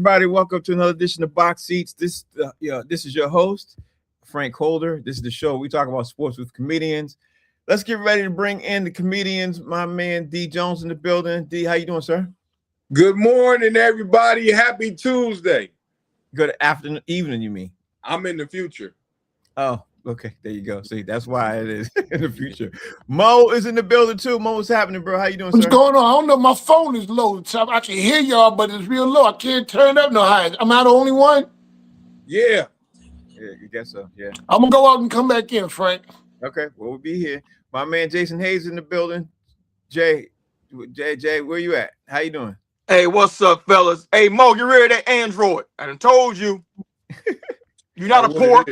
everybody? Welcome to another edition of Box Seats. This is your host, Frank Holder. This is the show we talk about sports with comedians. Let's get ready to bring in the comedians. My man D Jones in the building. D, how you doing, sir? Good morning, everybody. Happy Tuesday. Good afternoon, evening, you mean? I'm in the future. Oh, okay. There you go. See, that's why it is in the future. Mo is in the building too. Mo, what's happening, bro? How you doing, What's sir? going on? I don't know. My phone is low. So I can hear y'all, but it's real low. I can't turn up no higher. Am I the only one? Yeah. Yeah, you guess so. Yeah. I'm going to go out and come back in, Frank. Okay. Well, we'll be here. My man Jason Hayes in the building. Jay, where you at? How you doing? Hey, what's up, fellas? Hey, Mo, you ready that Android? I done told you. You're not a pork.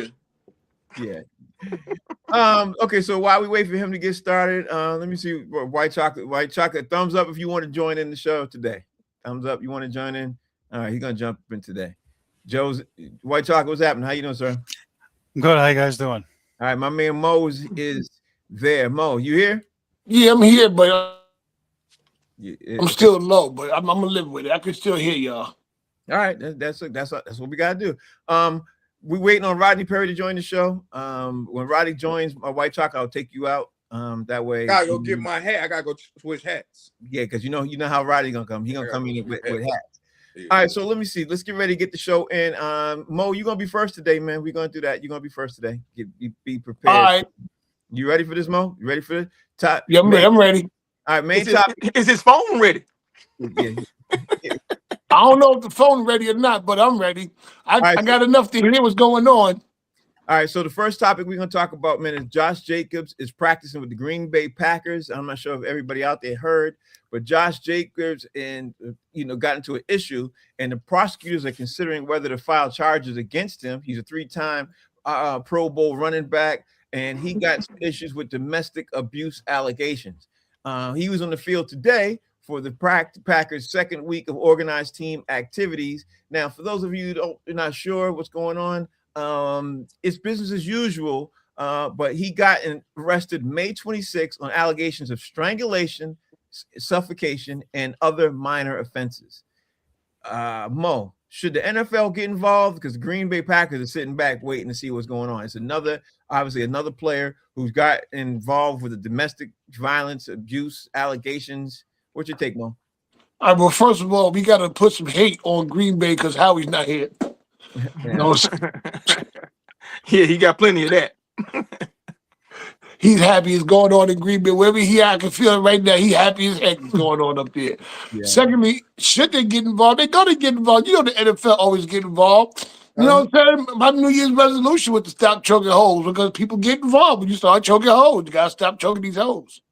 Yeah. Okay, so while we wait for him to get started, let me see. White chocolate, thumbs up if you want to join in the show today. Thumbs up, you want to join in? All right, he's gonna jump in today. Joe's White Chocolate, what's happening? How you doing, sir? Good. How you guys doing? All right, my man Mo is there. Mo, you here? Yeah, I'm here, but Yeah, I'm still low, but I'm going to live with it. I can still hear y'all. All right, that's what we gotta do. We waiting on Rodney Perry to join the show. When Rodney joins, my White Chocolate, I'll take you out. That way, I gotta go get my hat. I gotta go switch hats. Yeah, because you know how Rodney gonna come. He gonna come in with hats. Yeah. All right, so let me see. Let's get ready to get the show in. Mo, you're gonna be first today, man. We're gonna do that. You're gonna be first today. Be prepared. All right. You ready for this, Mo? You ready for this? Top. Yeah, I'm ready. All right, main Is topic. his phone ready? Yeah. I don't know if the phone ready or not, but I'm ready. I got enough to hear what's going on. All right, so the first topic we're going to talk about, man, is Josh Jacobs is practicing with the Green Bay Packers. I'm not sure if everybody out there heard, but Josh Jacobs got into an issue, and the prosecutors are considering whether to file charges against him. He's a three-time Pro Bowl running back, and he got some issues with domestic abuse allegations. He was on the field today for the Packers' second week of organized team activities. Now, for those of you who are not sure what's going on, it's business as usual, but he got arrested May 26th on allegations of strangulation, suffocation, and other minor offenses. Mo, should the NFL get involved? Because the Green Bay Packers are sitting back waiting to see what's going on. It's obviously another player who's got involved with the domestic violence, abuse allegations. What's your take, Mo? All right, well, first of all, we got to put some hate on Green Bay because Howie's not here. No, Yeah, he got plenty of that. he's happy it's going on in Green Bay. Wherever I can feel it right now. He happy as heck is going on up there. Yeah. Secondly, should they get involved? They're going to get involved. You know the NFL always get involved. You know what I'm saying? My New Year's resolution was to stop choking hoes because people get involved. When you start choking hoes, you got to stop choking these hoes.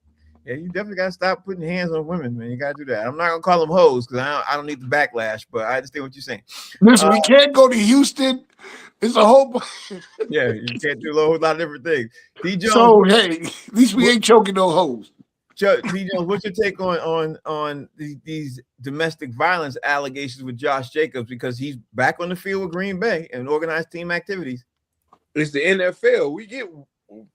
Yeah, you definitely got to stop putting hands on women, man. You got to do that. I'm not going to call them hoes because I don't need the backlash, but I understand what you're saying. Listen, we can't go to Houston. It's a whole... Yeah, you can't do a whole lot of different things. D. Jones, So, hey, at least we ain't choking no hoes. D. Jones, what's your take on these domestic violence allegations with Josh Jacobs? Because he's back on the field with Green Bay and organized team activities. It's the NFL. We get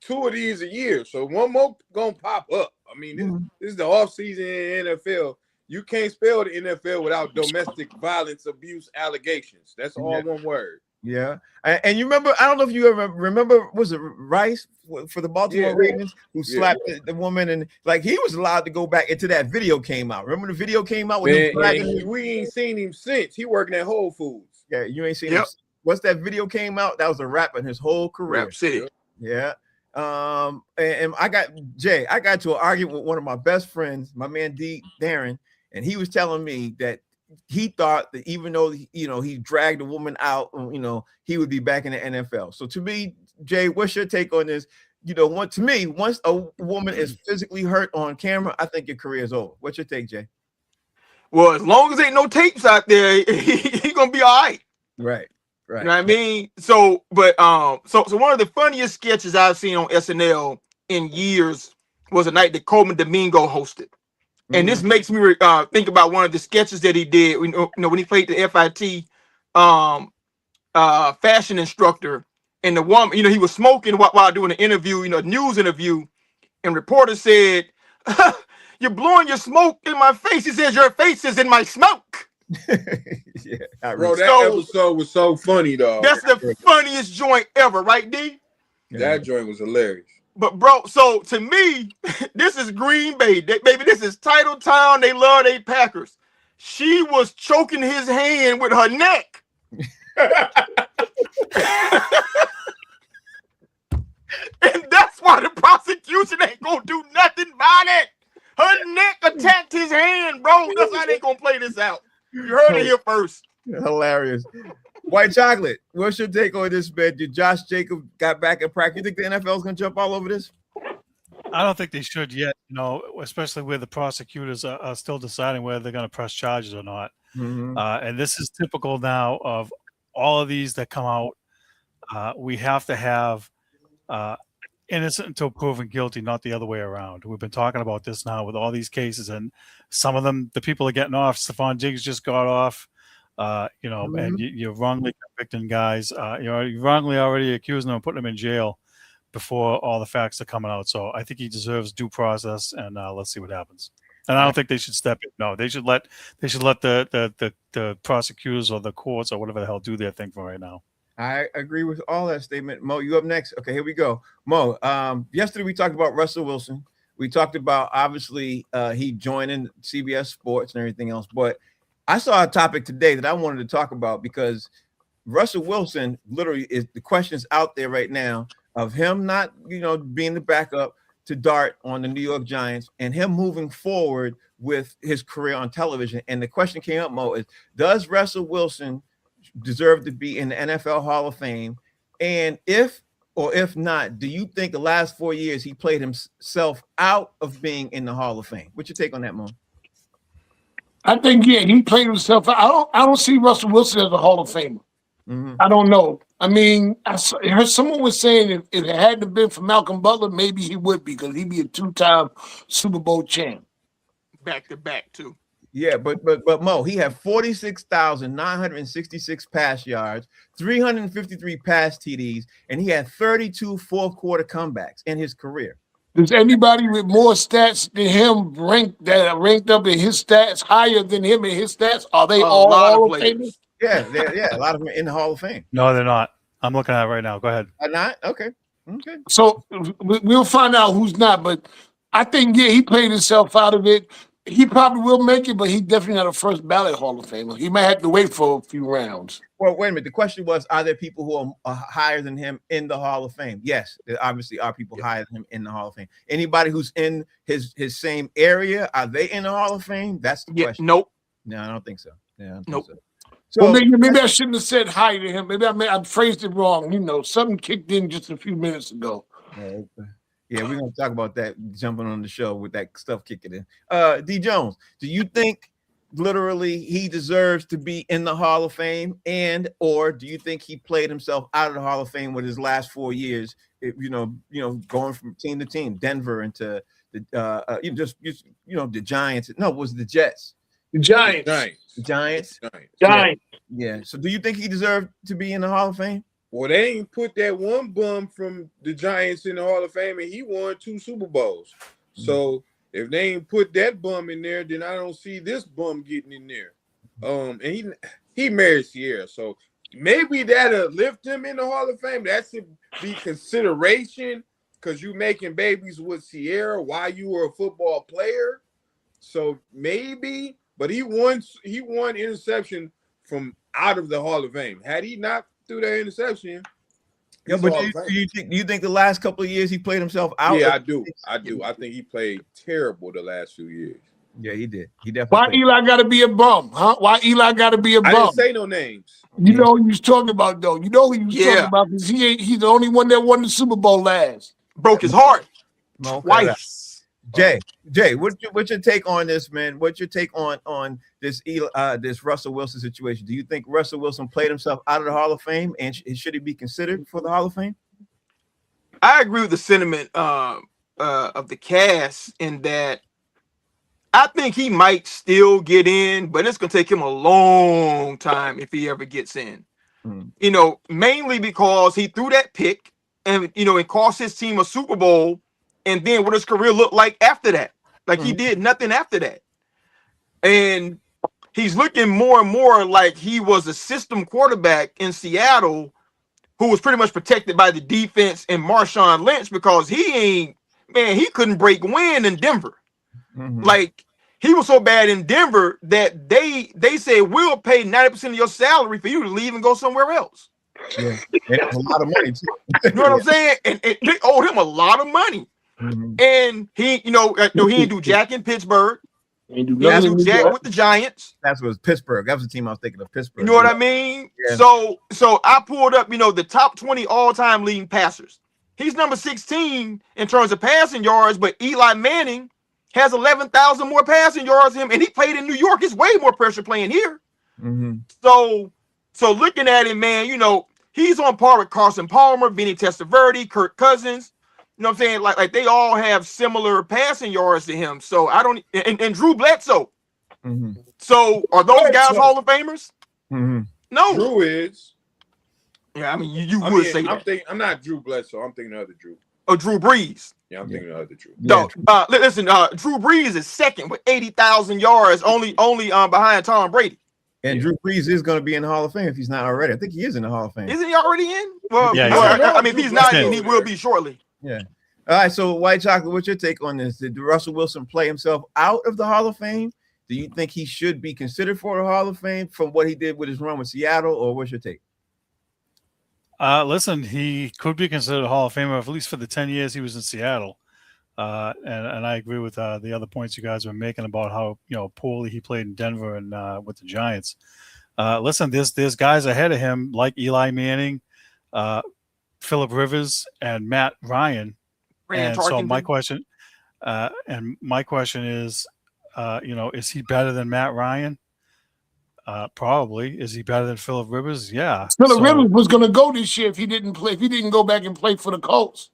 2 of these a year, so one more gonna pop up. I mean, this is the offseason in NFL. You can't spell the NFL without domestic violence abuse allegations. That's all one word. Yeah, and you remember? I don't know if you ever remember. Was it Rice for the Baltimore Ravens who slapped the woman, and like he was allowed to go back until that video came out. Remember the video came out when we ain't seen him since. He working at Whole Foods. Yeah, you ain't seen him. Once that video came out, that was a wrap in his whole career. Rap City. Yeah. And I got to an argument with one of my best friends, my man Darren, and he was telling me that he thought that even though he dragged a woman out, he would be back in the NFL. So to me, Jay, what's your take on this? Once a woman is physically hurt on camera, I think your career is over. What's your take, Jay? Well, as long as ain't no tapes out there, he gonna be all right. Right. You know what I mean? So one of the funniest sketches I've seen on SNL in years was a night that Coleman Domingo hosted. And this makes me think about one of the sketches that he did, when he played the FIT fashion instructor. And the woman, he was smoking while doing an interview, a news interview. And reporter said, "You're blowing your smoke in my face." He says, "Your face is in my smoke." Yeah, Bro, that So- episode was so funny, though. That's the funniest joint ever, right, D? That joint was hilarious. But bro, so to me, this is Green Bay. Baby, this is Title Town. They love their Packers. She was choking his hand with her neck. And that's why the prosecution ain't gonna do nothing about it. Her neck attacked his hand, bro. That's why they ain't gonna play this out. You heard it here first. Hilarious. White Chocolate, what's your take on this, man? Did Josh Jacobs got back in practice? You think the NFL is going to jump all over this? I don't think they should yet, especially where the prosecutors are still deciding whether they're going to press charges or not. Mm-hmm. And this is typical now of all of these that come out. We have to have innocent until proven guilty, not the other way around. We've been talking about this now with all these cases, and some of them, the people are getting off. Stephon Diggs just got off. And you're wrongly convicting guys. You're wrongly already accusing them and putting them in jail before all the facts are coming out. So I think he deserves due process, and let's see what happens. And I don't think they should step in. No, they should let the prosecutors or the courts or whatever the hell do their thing for right now. I agree with all that statement. Mo, you up next? Okay, here we go. Mo, yesterday we talked about Russell Wilson. We talked about obviously he joining CBS Sports and everything else, but I saw a topic today that I wanted to talk about because Russell Wilson literally is the questions out there right now of him not, being the backup to Dart on the New York Giants and him moving forward with his career on television. And the question came up, Mo, is does Russell Wilson deserve to be in the NFL Hall of Fame? And if not, do you think the last 4 years he played himself out of being in the Hall of Fame? What's your take on that, Mo? I think he played himself. I don't see Russell Wilson as a Hall of Famer. Mm-hmm. I don't know. I mean, I heard someone was saying if it hadn't been for Malcolm Butler, maybe he would be because he'd be a 2-time Super Bowl champ. Back to back too. Yeah, but Mo, he had 46,966 pass yards, 353 pass TDs, and he had 32 fourth quarter comebacks in his career. Does anybody with more stats than him ranked up in his stats higher than him in his stats? Are they all Hall of Famers? Yeah, a lot of them are in the Hall of Fame. No, they're not. I'm looking at it right now. Go ahead. Are not? Okay. So we'll find out who's not, but I think, he played himself out of it. He probably will make it, but he definitely not a first ballot Hall of Famer. He might have to wait for a few rounds. Well, wait a minute. The question was, are there people who are higher than him in the Hall of Fame? Yes, there obviously are people higher than him in the Hall of Fame. Anybody who's in his same area, are they in the Hall of Fame? That's the question. Nope. No, I don't think so. Yeah, Nope. So maybe I shouldn't have said higher than him. Maybe I phrased it wrong. Something kicked in just a few minutes ago. Yeah, we're gonna talk about that jumping on the show with that stuff kicking in. D Jones, do you think literally he deserves to be in the Hall of Fame, or do you think he played himself out of the Hall of Fame with his last 4 years? Going from team to team, Denver into the the Giants. No, it was the Jets. The Giants. Giants. Yeah. So do you think he deserved to be in the Hall of Fame? Well, they ain't put that one bum from the Giants in the Hall of Fame, and he won 2 Super Bowls. So if they ain't put that bum in there, then I don't see this bum getting in there. And he married Sierra, so maybe that'll lift him in the Hall of Fame. That should be consideration because you making babies with Sierra while you were a football player. So maybe, but he won interception from out of the Hall of Fame. Had he not threw that interception, yeah, but do you think the last couple of years he played himself out? Yeah, I do. I think he played terrible the last few years. Yeah, he did. He definitely. Why Eli got to be a bum, huh? Why Eli got to be a bum? I didn't say no names. You know who he was talking about, though. You know who he was talking about because he's the only one that won the Super Bowl last. Broke his heart twice. Jay, what's your take on this, man? What's your take on this this Russell Wilson situation? Do you think Russell Wilson played himself out of the Hall of Fame, and should he be considered for the Hall of Fame? I agree with the sentiment of the cast in that I think he might still get in, but it's gonna take him a long time if he ever gets in. Mainly because he threw that pick and it cost his team a Super Bowl. And then what his career looked like after that. Like he did nothing after that. And he's looking more and more like he was a system quarterback in Seattle who was pretty much protected by the defense and Marshawn Lynch because he couldn't break wind in Denver. Like, he was so bad in Denver that they said, we'll pay 90% of your salary for you to leave and go somewhere else. Yeah, and it was a lot of money too. You know what I'm saying? And they owed him a lot of money. And he didn't do jack in Pittsburgh. He didn't do jack with the Giants. That was Pittsburgh. That was the team I was thinking of, Pittsburgh. You know what I mean? Yeah. So I pulled up, the top 20 all-time leading passers. He's number 16 in terms of passing yards, but Eli Manning has 11,000 more passing yards than him, and he played in New York. It's way more pressure playing here. So looking at him, man, he's on par with Carson Palmer, Vinny Testaverde, Kirk Cousins. You know what I'm saying? Like they all have similar passing yards to him. So I don't and Drew Bledsoe. So are those guys Hall of Famers? No. Drew is. Yeah, I mean you would say that. I'm not Drew Bledsoe. I'm thinking of other Drew. Oh, Drew Brees. Yeah, I'm thinking of other Drew. No, listen, Drew Brees is second with 80,000 yards, only behind Tom Brady. And Drew Brees is going to be in the Hall of Fame if he's not already. I think he is in the Hall of Fame. Isn't he already in? Well, yeah, I mean, if he's not in, he will be shortly. Yeah. All right. So, White Chocolate, what's your take on this? Did Russell Wilson play himself out of the Hall of Fame? Do you think he should be considered for the Hall of Fame from what he did with his run with Seattle, or what's your take? Listen, he could be considered a Hall of Famer, at least for the 10 years he was in Seattle. And I agree with the other points you guys were making about how poorly he played in Denver and with the Giants. Listen, there's guys ahead of him like Eli Manning, Phillip Rivers, and Matt Ryan. And so my question is, is he better than Matt Ryan? Probably. Is he better than Phillip Rivers? Yeah. Phillip Rivers was going to go this year if he didn't play. If he didn't go back and play for the Colts,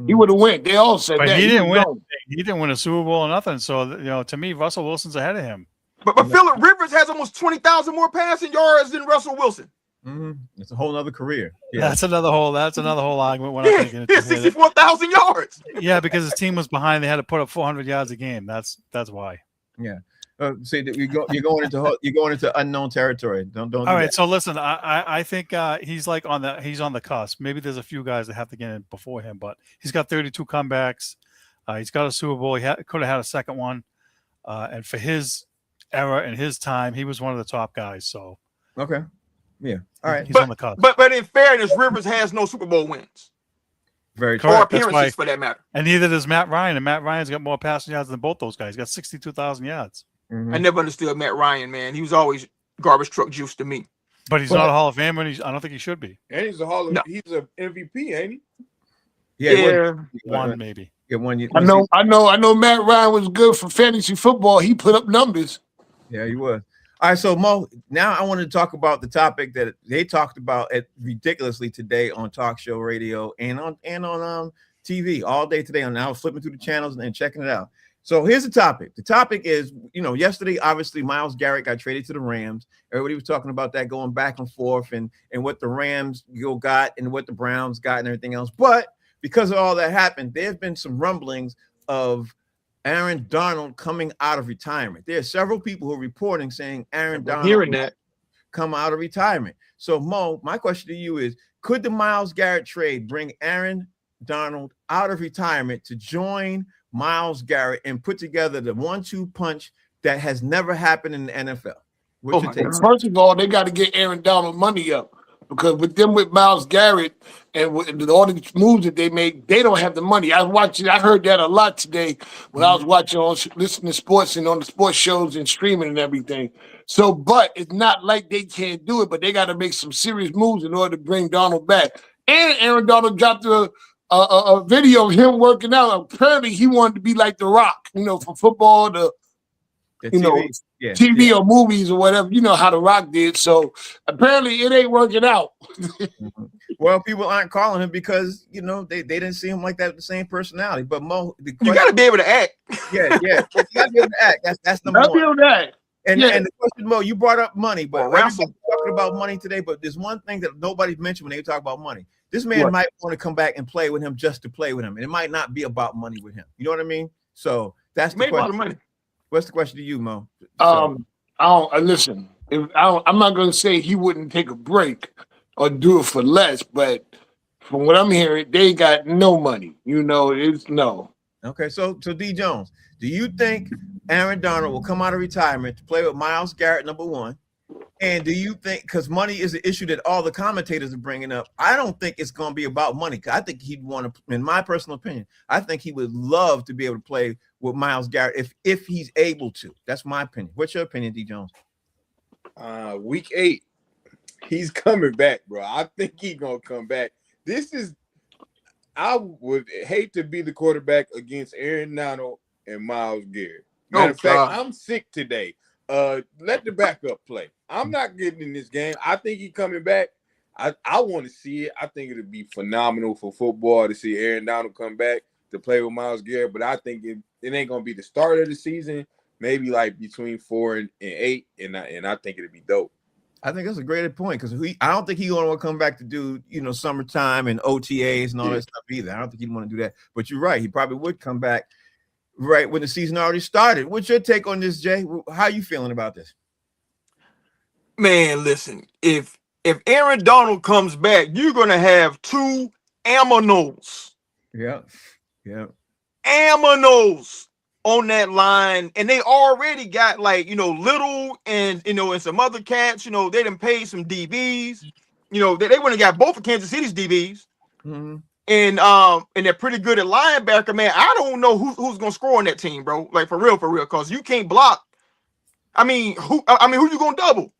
he would have went. They all said but that. He didn't win. He didn't win a Super Bowl or nothing. So to me, Russell Wilson's ahead of him. But Phillip Rivers has almost 20,000 more passing yards than Russell Wilson. It's a whole other career. Yeah. That's another whole argument. We're not he has 64,000 yards. Yeah, because his team was behind. They had to put up 400 yards a game. That's why. Yeah. See, you're going into unknown territory. Don't. All right. So listen, I think he's on the cusp. Maybe there's a few guys that have to get in before him, but he's got 32 comebacks. He's got a Super Bowl. He could have had a second one, and for his era and his time, he was one of the top guys. So okay, yeah, all right. He's on the cusp. But in fairness, Rivers has no Super Bowl wins. Very true. Or appearances for that matter. And neither does Matt Ryan. And Matt Ryan's got more passing yards than both those guys. He's got 62,000 yards. I never understood Matt Ryan, man. He was always garbage truck juice to me. But he's not a Hall of Famer, and I don't think he should be. And he's he's an MVP, ain't he? Yeah. One maybe. Yeah, one. I know. Matt Ryan was good for fantasy football. He put up numbers. Yeah, he was. All right, so Mo, now I wanted to talk about the topic that they talked about ridiculously today on talk show radio and on TV all day today. And I was flipping through the channels and checking it out. So here's the topic. The topic is, yesterday, obviously, Myles Garrett got traded to the Rams. Everybody was talking about that going back and forth and what the Rams got and what the Browns got and everything else. But because of all that happened, there have been some rumblings of Aaron Donald coming out of retirement. There are several people who are reporting saying Aaron Donald come out of retirement. So, Mo, my question to you is, could the Myles Garrett trade bring Aaron Donald out of retirement to join Myles Garrett and put together the 1-2 punch that has never happened in the NFL? First of all, they got to get Aaron Donald money up because with Myles Garrett and with all the moves that they make, they don't have the money. I heard that a lot today when I was listening to sports and on the sports shows and streaming and everything. So, but it's not like they can't do it, but they got to make some serious moves in order to bring Donald back. And Aaron Donald dropped a video of him working out. Apparently, he wanted to be like The Rock, for football, TV or movies or whatever. You know how The Rock did. So apparently, it ain't working out. Well, people aren't calling him because they didn't see him like that with the same personality. But Mo, you got to be able to act. Yeah, you got to be able to act. That's number one. Be able to act. And the question, Mo, you brought up money, but everybody's talking about money today. But there's one thing that nobody mentioned when they talk about money. This man might want to come back and play with him just to play with him, and it might not be about money with him. You know what I mean? So that's the question. A lot of money. What's the question to you, Mo? Listen. I'm not going to say he wouldn't take a break or do it for less, but from what I'm hearing, they got no money. It's no. Okay, so D Jones, do you think Aaron Donald will come out of retirement to play with Myles Garrett, number one? And do you think, because money is an issue that all the commentators are bringing up, I don't think it's going to be about money. I think he'd want to, in my personal opinion, I think he would love to be able to play with Myles Garrett if he's able to. That's my opinion. What's your opinion, D Jones? Week 8, he's coming back, bro. I think he's going to come back. I would hate to be the quarterback against Aaron Donald and Myles Garrett. Matter of fact, I'm sick today. Let the backup play. I'm not getting in this game. I think he's coming back. I want to see it. I think it'll be phenomenal for football to see Aaron Donald come back to play with Myles Garrett, but I think it ain't going to be the start of the season. Maybe like between 4 and 8, and I think it'll be dope. I think that's a great point because I don't think he's going to come back to do summertime and OTAs and all that stuff either. I don't think he'd want to do that. But you're right, he probably would come back right when the season already started. What's your take on this, Jay? How are you feeling about this? Man, listen, if Aaron Donald comes back, you're gonna have 2 aminos. Yeah. Aminos on that line, and they already got Little and and some other cats. They done paid some DBs. They wouldn't have got both of Kansas City's DBs. Mm-hmm. And they're pretty good at linebacker, man. I don't know who's gonna score on that team, bro. Like for real, because you can't block. Who you gonna double?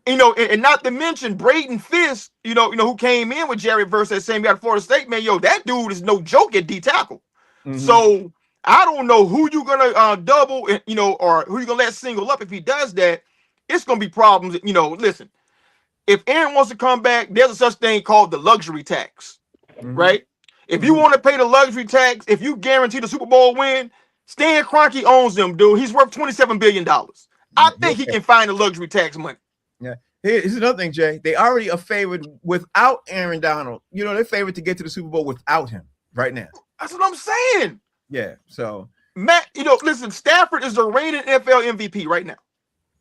And not to mention Braden Fisk, who came in with Jerry versus same guy at Florida State, man. That dude is no joke at D tackle. Mm-hmm. So I don't know who you're gonna double, or who you're gonna let single up. If he does that, it's gonna be problems. Listen, if Aaron wants to come back, there's a such thing called the luxury tax, right? If you want to pay the luxury tax, if you guarantee the Super Bowl win, Stan Kroenke owns them, dude. He's worth $27 billion. I think he can find the luxury tax money. Yeah. Here's another thing, Jay. They already are favored without Aaron Donald. They're favored to get to the Super Bowl without him right now. That's what I'm saying. Yeah. So Matt, listen, Stafford is the reigning NFL MVP right now.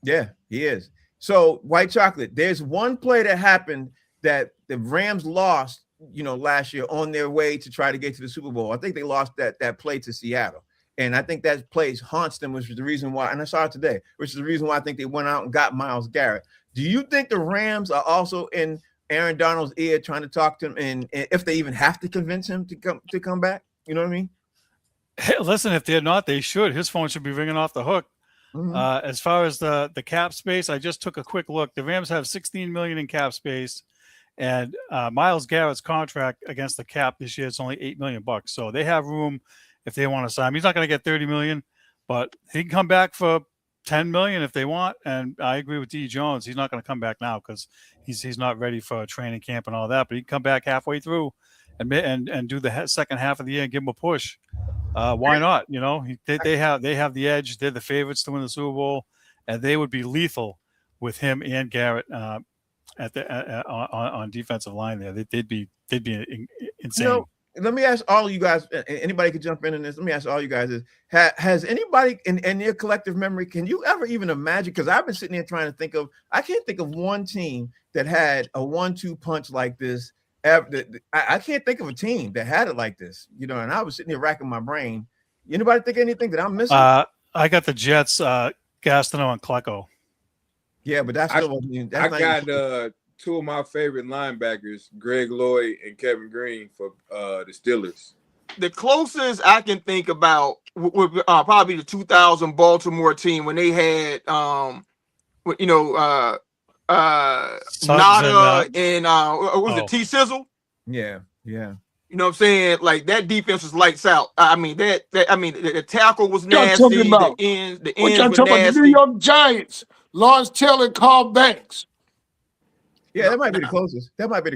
Yeah, he is. So White Chocolate, there's one play that happened that the Rams lost, last year on their way to try to get to the Super Bowl. I think they lost that play to Seattle. And I think that place haunts them, which is the reason why, and I saw it today, which is the reason why I think they went out and got Myles Garrett. Do you think the Rams are also in Aaron Donald's ear trying to talk to him, and if they even have to convince him to come back? You know what I mean? Hey, listen, if they're not, they should. His phone should be ringing off the hook. Mm-hmm. As far as the cap space, I just took a quick look. The Rams have $16 million in cap space, and Myles Garrett's contract against the cap this year is only $8 million. So they have room if they want to sign him. He's not going to get $30 million, but he can come back for $10 million if they want. And I agree with D Jones. He's not going to come back now because he's not ready for training camp and all that. But he can come back halfway through and do the second half of the year and give him a push. Why not? They have the edge. They're the favorites to win the Super Bowl, and they would be lethal with him and Garrett on defensive line. There, they'd be insane. Let me ask all of you guys. Anybody could jump in on this. Let me ask all you guys: has anybody in your collective memory? Can you ever even imagine? Because I've been sitting here trying to think of. I can't think of one team that had a 1-2 punch like this. I can't think of a team that had it like this, and I was sitting here racking my brain. Anybody think anything that I'm missing? I got the Jets, Gastineau and Klecko. Yeah, but that's still. I got 2 of my favorite linebackers, Greg Lloyd and Kevin Green for the Steelers. The closest I can think about would probably the 2000 Baltimore team when they had Nada and what was it, T Sizzle? Yeah. You know what I'm saying? Like that defense was lights out. The tackle was nasty. The ends were nasty. The New York Giants, Lawrence Taylor, Carl Banks. Yeah, that might be the closest. Yeah, that might be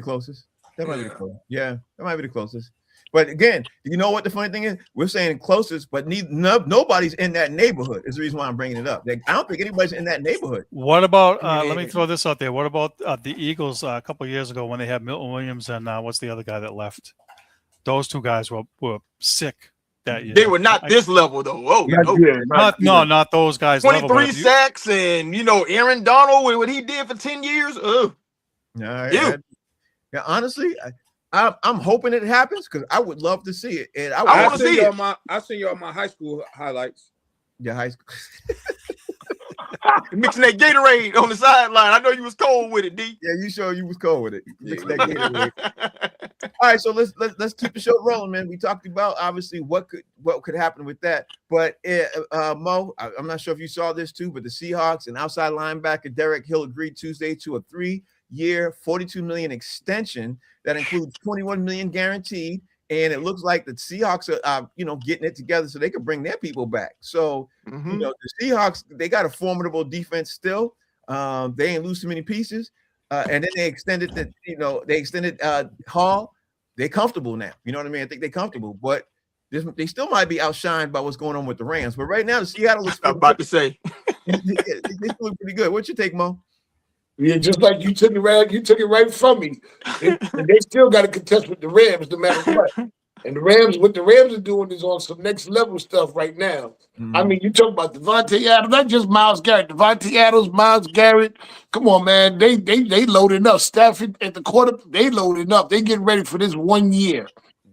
the closest. But again, you know what the funny thing is? We're saying closest, but nobody's in that neighborhood. Is the reason why I'm bringing it up. I don't think anybody's in that neighborhood. What about? Let me throw this out there. What about the Eagles a couple of years ago when they had Milton Williams and what's the other guy that left? Those 2 guys were sick. that year. They were not this level though. Oh, Yeah, no. yeah, Not those guys. level, but 23 if you- sacks and Aaron Donald with what he did for 10 years. Yeah, Ew. yeah, honestly, I'm hoping it happens because I would love to see it. And I I wanna send see y'all it. I send y'all my high school highlights. yeah, high school. Mixing that Gatorade on the sideline. I know you was cold with it, D. Yeah, you sure you was cold with it. Mix that Yeah. Gatorade. All right, so let's keep the show rolling, man. We talked about obviously what could happen with that, but Mo, I'm not sure if you saw this too, but the Seahawks and outside linebacker Derek Hill agreed Tuesday to a 3-year, $42 million extension that includes $21 million guaranteed, and it looks like the Seahawks are getting it together so they can bring their people back. So Mhm. the Seahawks, they got a formidable defense still. They ain't lose too many pieces, and then they extended Hall. They're comfortable now. You know what I mean? I think they're comfortable, but they still might be outshined by what's going on with the Rams. But right now, the Seattle looks I'm about to say. they still look pretty good. What's your take, Mo? Yeah, just like you took it right from me. And they still got to contest with the Rams no matter what. And what the Rams are doing is on some next level stuff right now. I mean, you talk about Devontae Adams, not just Myles Garrett. Devontae Adams, Myles Garrett. Come on, man. They loading up. Stafford at the quarter, they loading up. They getting ready for this 1 year.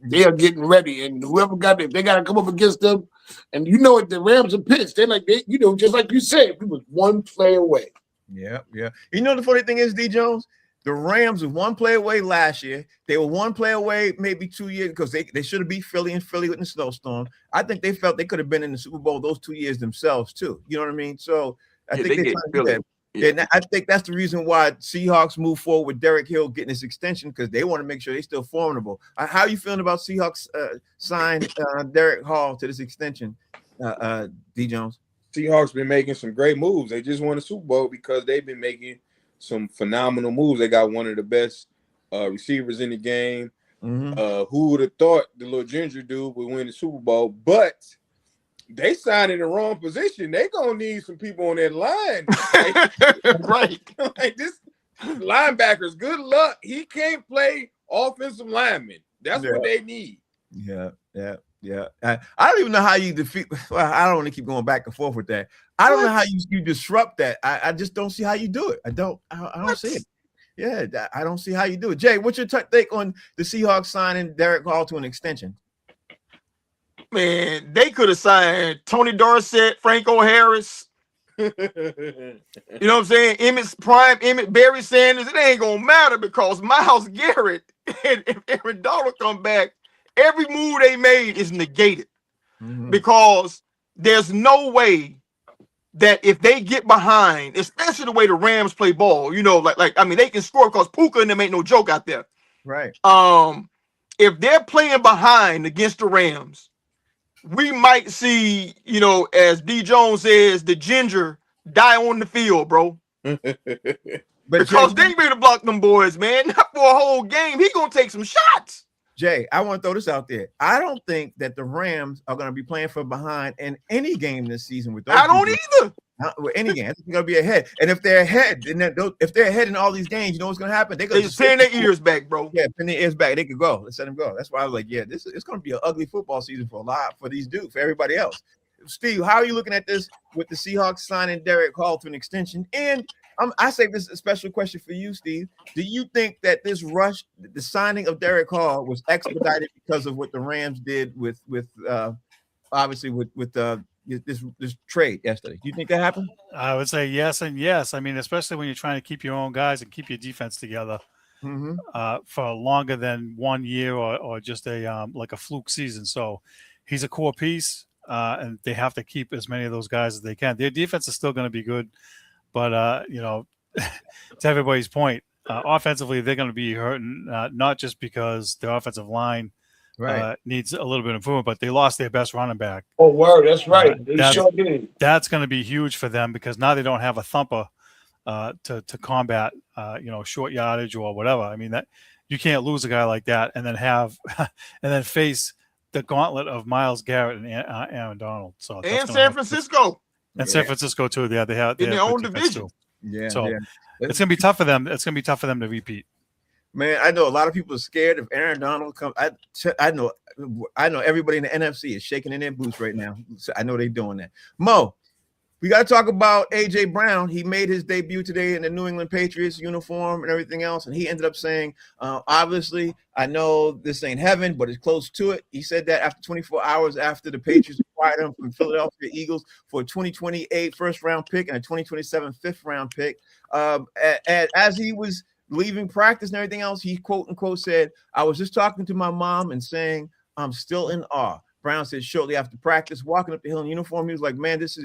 They are getting ready. And whoever got it, they got to come up against them. And the Rams are pissed. They're like, just like you said, we was one play away. Yeah. The funny thing is, D. Jones, the Rams were one play away last year. They were one play away maybe 2 years because they should have beat Philly with the snowstorm. I think they felt they could have been in the Super Bowl those 2 years themselves too. You know what I mean? So I think they're trying to do that. Yeah. And I think that's the reason why Seahawks move forward with Derek Hill getting his extension because they want to make sure they're still formidable. How are you feeling about Seahawks sign Derek Hall to this extension, D. Jones? Seahawks been making some great moves. They just won the Super Bowl because they've been making some phenomenal moves. They got one of the best receivers in the game. Who would have thought the little ginger dude would win the Super Bowl? But they signed in the wrong position. They gonna need some people on that line. Right. Like this linebackers. Good luck. He can't play offensive lineman. That's what they need. Yeah. I don't even know how you defeat. Well, I don't want to keep going back and forth with that. I don't know how you disrupt that. I just don't see how you do it. I don't see it. Yeah, I don't see how you do it. Jay, what's your take on the Seahawks signing Derek Hall to an extension? Man, they could have signed Tony Dorsett, Franco Harris. You know what I'm saying? Emmett, Barry Sanders. It ain't gonna matter because Myles Garrett and if Aaron Donald come back, every move they made is negated because there's no way that if they get behind, especially the way the Rams play ball, they can score because Puka and them ain't no joke out there. Right. If they're playing behind against the Rams, we might see, as D. Jones says, the ginger die on the field, bro. Because they ready to block them boys, man. Not for a whole game. He gonna take some shots. Jay, I want to throw this out there. I don't think that the Rams are going to be playing from behind in any game this season. I don't either. With any game, I think they're going to be ahead. And if they're ahead, if they're ahead in all these games, you know what's going to happen? They're going to turn their ears back, bro. Yeah, turn their ears back. They could go. Let's let them go. That's why I was like, yeah, it's going to be an ugly football season for these dudes, for everybody else. Steve, how are you looking at this with the Seahawks signing Derek Hall to an extension? And I say this is a special question for you, Steve. Do you think that this rush, the signing of Derek Hall, was expedited because of what the Rams did with obviously with this trade yesterday? Do you think that happened? I would say yes and yes. I mean, especially when you're trying to keep your own guys and keep your defense together for longer than 1 year or just a like a fluke season. So he's a core piece, and they have to keep as many of those guys as they can. Their defense is still going to be good. But, to everybody's point, offensively, they're going to be hurting, not just because their offensive line needs a little bit of improvement, but they lost their best running back. Oh, word. That's right. That's going to be huge for them because now they don't have a thumper to combat, short yardage or whatever. I mean, that you can't lose a guy like that and then face the gauntlet of Myles Garrett and Aaron Donald. So and San Francisco. And San Francisco too. They have in their own division. Yeah. So it's gonna be tough for them. It's gonna be tough for them to repeat. Man, I know a lot of people are scared if Aaron Donald comes. I know everybody in the NFC is shaking in their boots right now. So I know they're doing that. Mo, we got to talk about AJ Brown. He made his debut today in the New England Patriots uniform and everything else, and he ended up saying, obviously, I know this ain't heaven, but it's close to it. He said that after 24 hours after the Patriots acquired him from Philadelphia Eagles for a 2028 first-round pick and a 2027 fifth-round pick. As he was leaving practice and everything else, he quote-unquote said, I was just talking to my mom and saying, I'm still in awe. Brown said shortly after practice, walking up the hill in uniform, he was like, man, this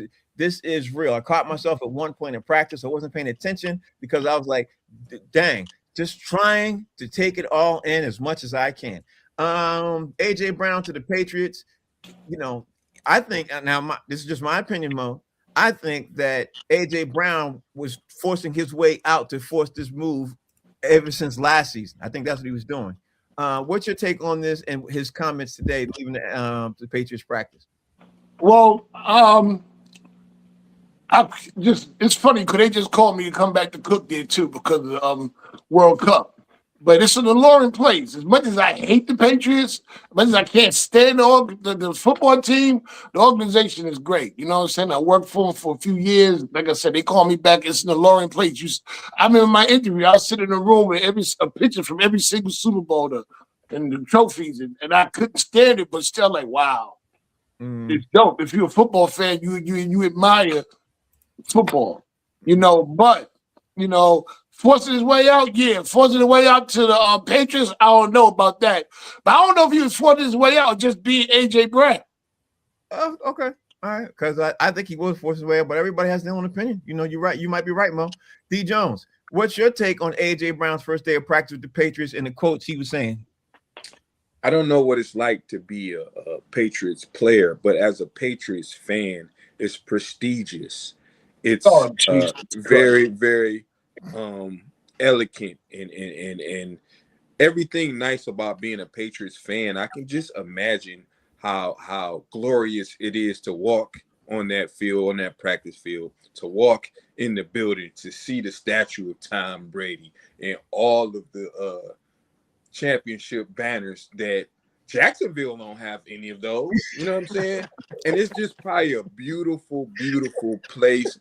is real. I caught myself at one point in practice. I wasn't paying attention because I was like, dang, just trying to take it all in as much as I can. AJ Brown to the Patriots, I think this is just my opinion, Mo. I think that AJ Brown was forcing his way out to force this move ever since last season. I think that's what he was doing. What's your take on this and his comments today, leaving the Patriots practice? Well, it's funny because they just called me to come back to Cook there too because of the World Cup. But it's an alluring place. As much as I hate the Patriots, as much as I can't stand the football team, the organization is great. You know what I'm saying? I worked for them for a few years. Like I said, they call me back. It's an alluring place. I remember my interview. I was sitting in a room with a picture from every single Super Bowl and the trophies, and I couldn't stand it, but still like, wow. It's dope. If you're a football fan, you admire football, but forcing his way out, forcing his way out to the Patriots, I don't know about that. But I don't know if he was forcing his way out just being AJ Brown. Okay. All right. Because I think he was forcing his way out, but everybody has their own opinion. You're right. You might be right, Mo. D. Jones, what's your take on AJ Brown's first day of practice with the Patriots and the quotes he was saying? I don't know what it's like to be a Patriots player, but as a Patriots fan, it's prestigious. It's very, very elegant and everything nice about being a Patriots fan. I can just imagine how glorious it is to walk on that field, on that practice field, to walk in the building, to see the statue of Tom Brady and all of the championship banners that Jacksonville don't have any of those. You know what I'm saying? And it's just probably a beautiful, beautiful place.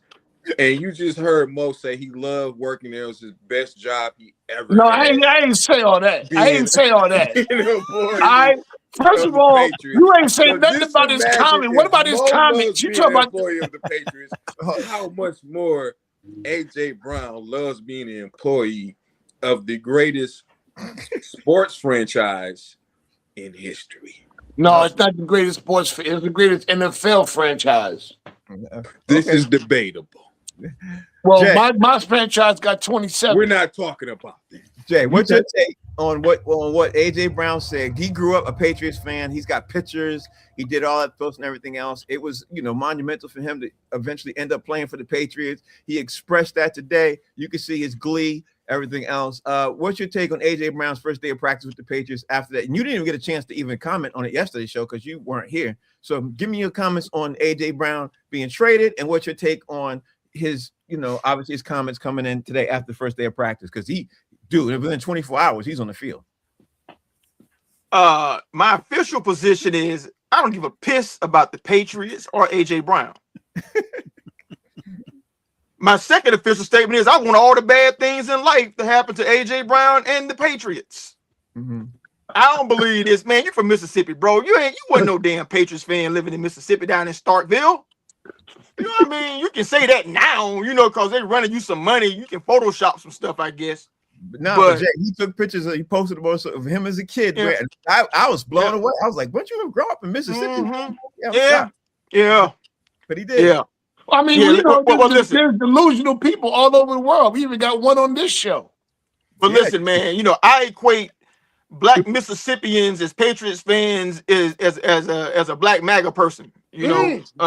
And you just heard Mo say he loved working there. It was his best job he ever had. I ain't say all that. I ain't say all that. First of all, Patriots. You ain't saying nothing about his comment. What about his comments? You talking about employee of the Patriots? How much more AJ Brown loves being an employee of the greatest sports franchise in history. No, it's not the greatest sports. It's the greatest NFL franchise. This is debatable. Well, my franchise got 27. We're not talking about that. Jay, what's your take on what AJ Brown said? He grew up a Patriots fan. He's got pictures. He did all that post and everything else. It was, monumental for him to eventually end up playing for the Patriots. He expressed that today. You can see his glee, everything else. What's your take on AJ Brown's first day of practice with the Patriots after that? And you didn't even get a chance to even comment on it yesterday's show because you weren't here. So give me your comments on AJ Brown being traded and what's your take on his, obviously his comments coming in today after the first day of practice because within 24 hours, he's on the field. My official position is I don't give a piss about the Patriots or AJ Brown. My second official statement is I want all the bad things in life to happen to AJ Brown and the Patriots. Mm-hmm. I don't believe this, man. You from Mississippi, bro. You wasn't no damn Patriots fan living in Mississippi down in Starkville. You know what I mean? You can say that now, because they're running you some money. You can Photoshop some stuff, I guess. But Jay, he took pictures. He posted of him as a kid. Yeah. I was blown away. I was like, "Weren't you grow up in Mississippi?" Mm-hmm. Yeah. But he did. Yeah. I mean, there's delusional people all over the world. We even got one on this show. But listen, man, I equate black Mississippians as Patriots fans as a black MAGA person. You know what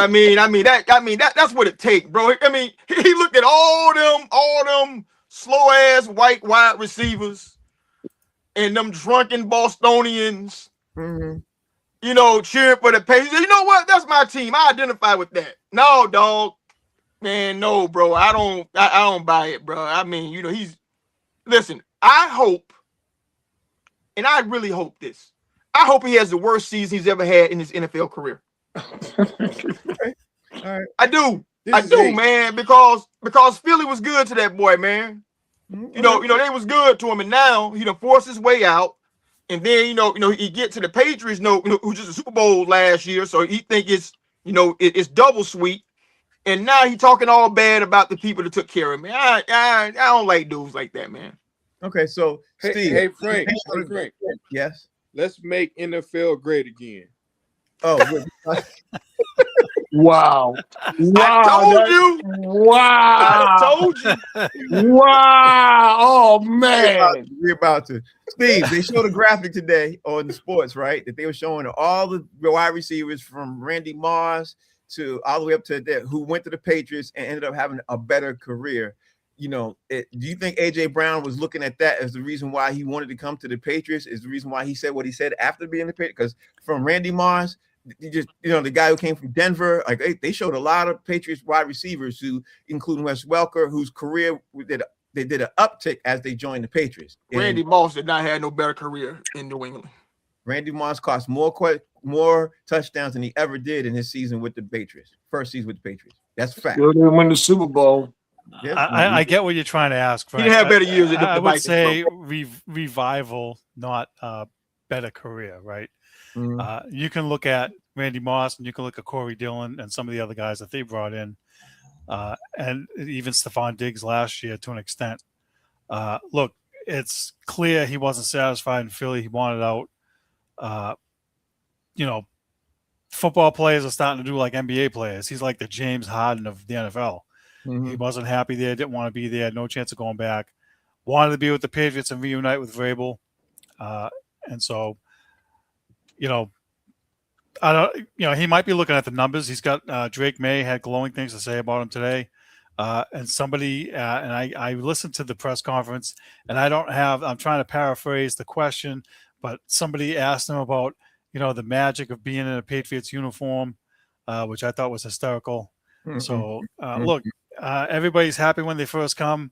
I mean? That's what it takes, bro. I mean, he looked at all them slow ass white wide receivers and them drunken Bostonians, cheering for the Patriots. You know what? That's my team. I identify with that. No, dog. Man, no, bro. I don't buy it, bro. I mean, listen, I hope, and I really hope this. I hope he has the worst season he's ever had in his NFL career. Okay. All right. I do. This I is do, hate. man, because Philly was good to that boy, man. You know, they was good to him, and now he done forced his way out. And then, he get to the Patriots, who just a Super Bowl last year, so he think it's, it's double sweet. And now he talking all bad about the people that took care of me. I don't like dudes like that, man. Okay, so Steve. Hey, Frank. Hey, Frank. Yes. Let's make NFL great again. Oh, Wow. Wow. I told you. Wow. Oh, man. we're about to. Steve, they showed a graphic today on the sports, right? That they were showing all the wide receivers from Randy Moss to all the way up to that who went to the Patriots and ended up having a better career. Do you think AJ Brown was looking at that as the reason why he wanted to come to the Patriots? Is the reason why he said what he said after being the Patriots? Because from Randy Moss, the guy who came from Denver, like they showed a lot of Patriots wide receivers who, including Wes Welker, whose career they did an uptick as they joined the Patriots. Randy Moss did not have no better career in New England. Randy Moss cost more touchdowns than he ever did in his season with the Patriots. First season with the Patriots. That's a fact. They didn't win the Super Bowl. Yeah. I get what you're trying to ask. He didn't have better years than I the would Vikings, say bro. revival, not better career, right? Mhm. You can look at Randy Moss and you can look at Corey Dillon and some of the other guys that they brought in, and even Stephon Diggs last year to an extent. Look, it's clear he wasn't satisfied in Philly. He wanted out. Football players are starting to do like NBA players. He's like the James Harden of the NFL. Mhm. He wasn't happy there, didn't want to be there, no chance of going back. Wanted to be with the Patriots and reunite with Vrabel. And so, I don't, he might be looking at the numbers. He's got Drake May had glowing things to say about him today. And somebody, and I listened to the press conference, and I'm trying to paraphrase the question, but somebody asked him about, the magic of being in a Patriots uniform, which I thought was hysterical. Mhm. So, look, everybody's happy when they first come.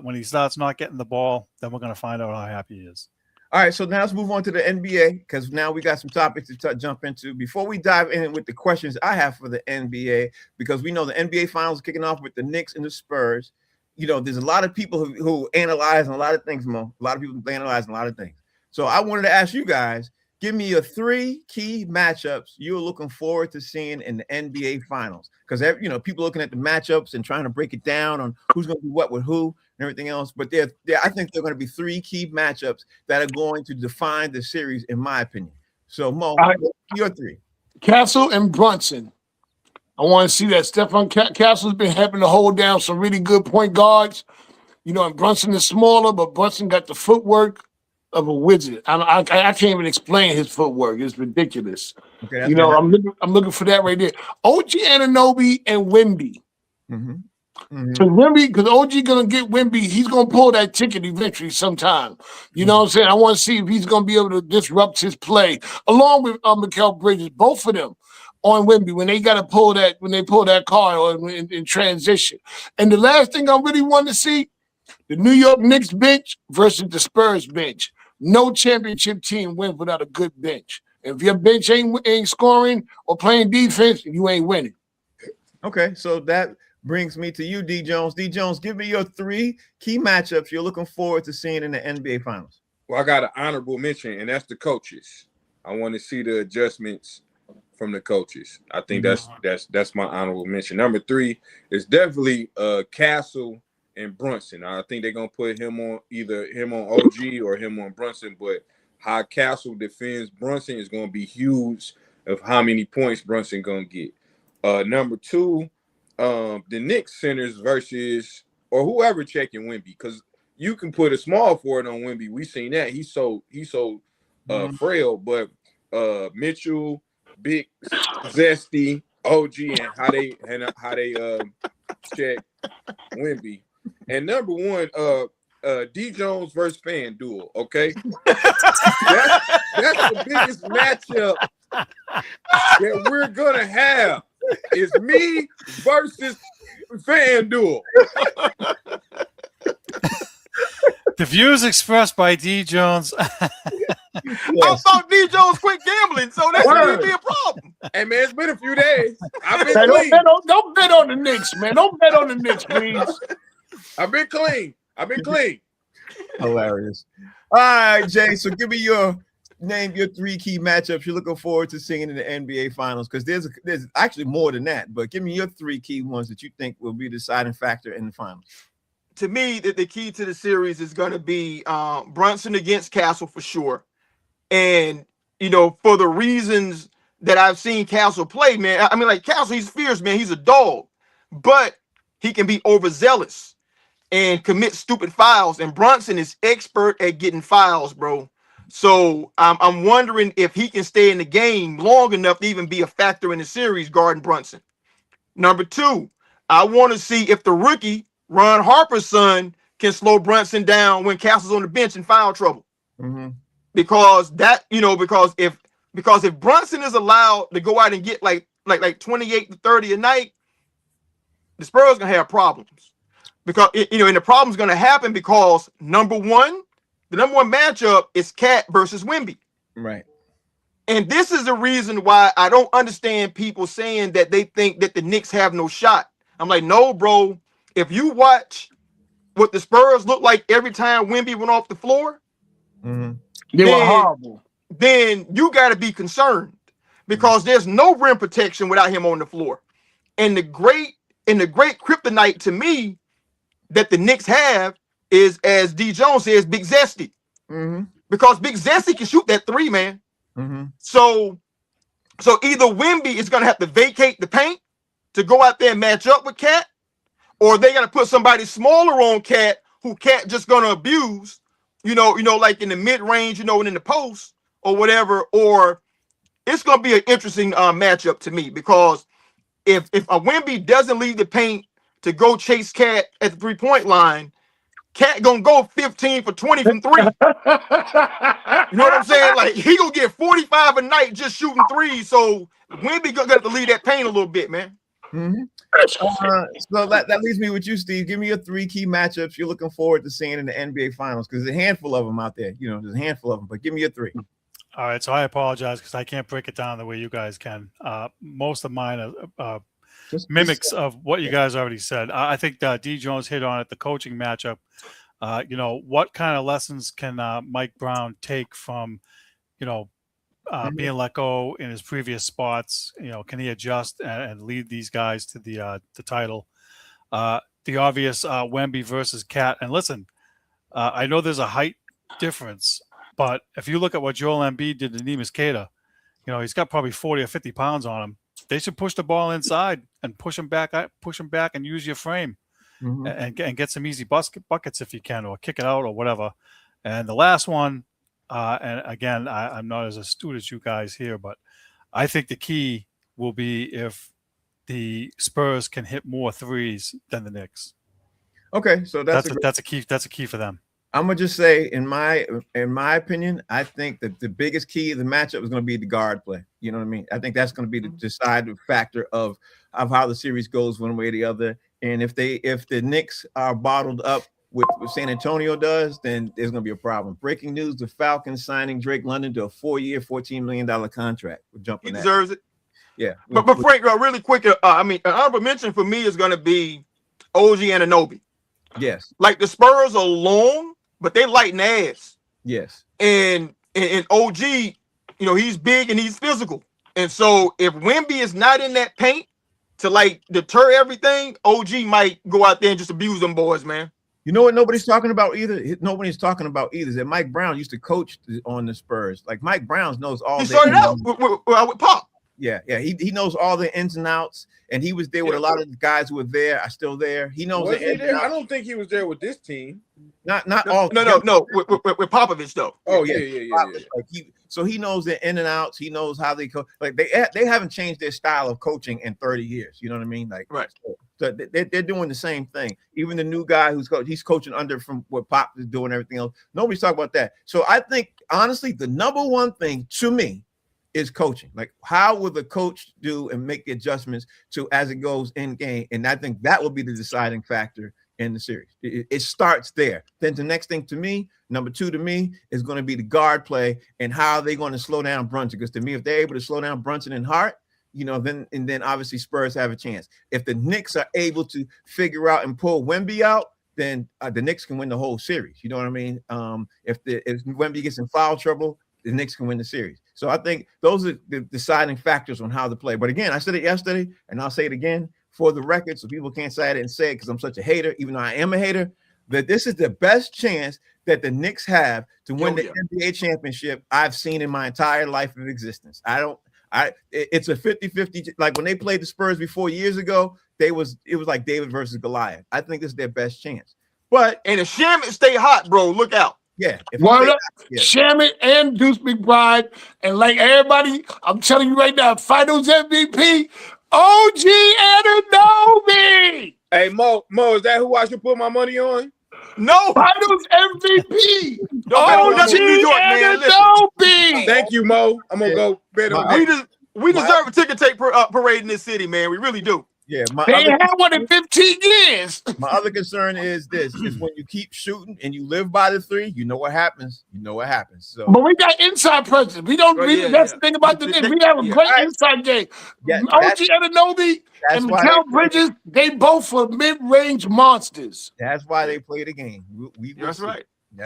When he starts not getting the ball, then we're going to find out how happy he is. All right, so now let's move on to the NBA because now we got some topics to jump into. Before we dive in with the questions I have for the NBA, because we know the NBA Finals are kicking off with the Knicks and the Spurs. There's a lot of people who analyze a lot of things, Mo. A lot of people analyzing a lot of things. So I wanted to ask you guys, give me your 3 key matchups you're looking forward to seeing in the NBA Finals. Because, people looking at the matchups and trying to break it down on who's going to do what with who and everything else. But I think there are going to be 3 key matchups that are going to define the series, in my opinion. So, Mo, your 3. Castle and Brunson. I want to see that. Stephen Castle's been helping to hold down some really good point guards. And Brunson is smaller, but Brunson got the footwork of a wizard. I can't even explain his footwork. It's ridiculous. Okay, I'm looking for that right there. OG Anunoby and Wemby. Mm-hmm. Mm-hmm. So Wemby, because OG gonna get Wemby, he's gonna pull that ticket eventually sometime. You know what I'm saying? I want to see if he's gonna be able to disrupt his play along with Mikal Bridges, both of them on Wemby when they gotta pull that card or in transition. And the last thing I really want to see, the New York Knicks bench versus the Spurs bench. No championship team wins without a good bench. If your bench ain't scoring or playing defense, you ain't winning. Okay, so that brings me to you, D. Jones. D. Jones, give me your 3 key matchups you're looking forward to seeing in the NBA Finals. Well, I got an honorable mention, and that's the coaches. I want to see the adjustments from the coaches. I think that's my honorable mention. Number 3 is definitely Castle and Brunson. I think they're gonna put him on OG or him on Brunson, but how Castle defends Brunson is gonna be huge of how many points Brunson gonna get. Number 2, the Knicks centers versus or whoever checking Wemby, because you can put a small forward on Wemby. We seen that he's so frail, but Mitchell, Big, Zesty, OG, and how they check Wemby. And number 1, D. Jones versus FanDuel, okay? That's the biggest matchup that we're gonna have. Is me versus FanDuel. The views expressed by D. Jones. I Yes. thought D. Jones quit gambling, so that's Word. going to be a problem. Hey man, it's been a few days. I've been Man, clean. don't bet on the Knicks, man. Don't bet on the Knicks, please. I've been clean. I've been clean. Hilarious. All right, Jay. So give me name your 3 key matchups you're looking forward to seeing in the NBA Finals, because there's actually more than that. But give me your 3 key ones that you think will be the deciding factor in the finals. To me, the key to the series is going to be Brunson against Castle for sure. And, for the reasons that I've seen Castle play, man, I mean, like Castle, he's fierce, man. He's a dog, but he can be overzealous and commit stupid fouls. And Brunson is expert at getting fouls, bro. So I'm wondering if he can stay in the game long enough to even be a factor in the series guarding Brunson. Number 2, I want to see if the rookie, Ron Harper's son, can slow Brunson down when Castle's on the bench in foul trouble. Mm-hmm. Because if Brunson is allowed to go out and get like 28 to 30 a night, the Spurs gonna have problems. Because and the problem's gonna happen because the number one matchup is Cat versus Wemby. Right. And this is the reason why I don't understand people saying that they think that the Knicks have no shot. I'm like, no, bro. If you watch what the Spurs look like every time Wemby went off the floor, Mm-hmm. They were Then- horrible. then you got to be concerned because there's no rim protection without him on the floor. And the great kryptonite to me that the Knicks have is, as D. Jones says, Big Zesty. Mm-hmm. Because Big Zesty can shoot that 3, man. Mm-hmm. So either Wemby is going to have to vacate the paint to go out there and match up with Cat, or they got to put somebody smaller on Cat who Cat just going to abuse, like in the mid-range, and in the post or whatever. Or it's going to be an interesting matchup to me, because if a Wemby doesn't leave the paint to go chase Cat at the 3-point line, Cat going to go 15 for 20 from 3. You know what I'm saying? Like, he gonna get 45 a night just shooting 3s. So Wemby gonna have to leave that paint a little bit, man. Mm-hmm. So that leaves me with you, Steve. Give me your 3 key matchups you're looking forward to seeing in the NBA Finals, because there's a handful of them out there. There's a handful of them, but give me your 3. All right, so I apologize because I can't break it down the way you guys can. Most of mine are mimics of what you guys already said. I think D. Jones hit on it, the coaching matchup. What kind of lessons can Mike Brown take from, being let go in his previous spots? Can he adjust and lead these guys to the title? The obvious Wemby versus Cat. And listen, I know there's a height difference, but if you look at what Joel Embiid did to Neemias Queta, he's got probably 40 or 50 pounds on him. They should push the ball inside and push him back and use your frame. Mm-hmm. And get some easy buckets if you can, or kick it out or whatever. And the last one, and again, I'm not as astute as you guys here, but I think the key will be if the Spurs can hit more 3s than the Knicks. Okay, so that's a key. That's a key for them. I'm gonna just say, in my opinion, I think that the biggest key of the matchup is gonna be the guard play. You know what I mean? I think that's gonna be the deciding factor of how the series goes one way or the other. And if the Knicks are bottled up with what San Antonio does, then there's gonna be a problem. Breaking news: the Falcons signing Drake London to a 4-year, $14 million contract. We're jumping. He that. deserves it. Yeah, But Frank, really quick, an honorable mention for me is gonna be OG Anunoby. Yes. Like, the Spurs are long, but they lighten ass. Yes. And OG, he's big and he's physical. And so if Wemby is not in that paint to like deter everything, OG might go out there and just abuse them boys, man. You know what nobody's talking about either? Nobody's talking about either is that Mike Brown used to coach on the Spurs. Like, Mike Brown knows all. He started out with Pop. Yeah. He knows all the ins and outs, and he was there with a lot of the guys who were there. Are still there. He knows. Was he there? I don't think he was there with this team. Not all. No. With Popovich though. Oh yeah. Like, he knows the in and outs. He knows how they coach. Like, they haven't changed their style of coaching in 30 years. You know what I mean? Like, right. So they're doing the same thing. Even the new guy he's coaching under from what Pop is doing, everything else. Nobody's talking about that. So I think, honestly, the number one thing to me is coaching. Like, how will the coach do and make the adjustments to as it goes in game? And I think that will be the deciding factor in the series. It starts there. Then the next thing to me, number 2 to me, is going to be the guard play and how they're going to slow down Brunson. Because to me, if they're able to slow down Brunson and Hart, then obviously Spurs have a chance. If the Knicks are able to figure out and pull Wemby out, then the Knicks can win the whole series. You know what I mean? If Wemby gets in foul trouble, the Knicks can win the series. So I think those are the deciding factors on how to play. But again, I said it yesterday, and I'll say it again for the record, so people can't say I didn't say it because I'm such a hater, even though I am a hater, that this is the best chance that the Knicks have to win the NBA championship I've seen in my entire life of existence. It's a 50-50. Like when they played the Spurs before years ago, it was like David versus Goliath. I think this is their best chance. But and if Shamet stay hot, bro, look out. Yeah. Shamet and Deuce McBride. And like everybody, I'm telling you right now, finals MVP, OG Anunoby. Hey, Mo, is that who I should put my money on? No. Finals MVP. OG Anunoby. Thank you, Mo. I'm going to go better. We deserve a ticket tape parade in this city, man. We really do. Yeah, they ain't had one in 15 years. My other concern is this: is when you keep shooting and you live by the 3, you know what happens. So, but we got inside presence. We don't. That's the thing about the thing. We have a great inside game. Yeah, OG Anunoby and Mikal Bridges, they both are mid-range monsters. That's why they play the game. That's right.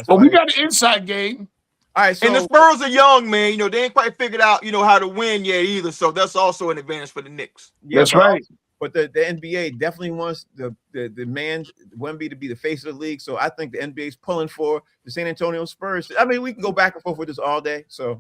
But we got an inside game. All right, so, and the Spurs are young, man. They ain't quite figured out, how to win yet either. So that's also an advantage for the Knicks. Yeah, that's right. But the NBA definitely wants the man Wemby to be the face of the league. So I think the NBA is pulling for the San Antonio Spurs. I mean, we can go back and forth with this all day. So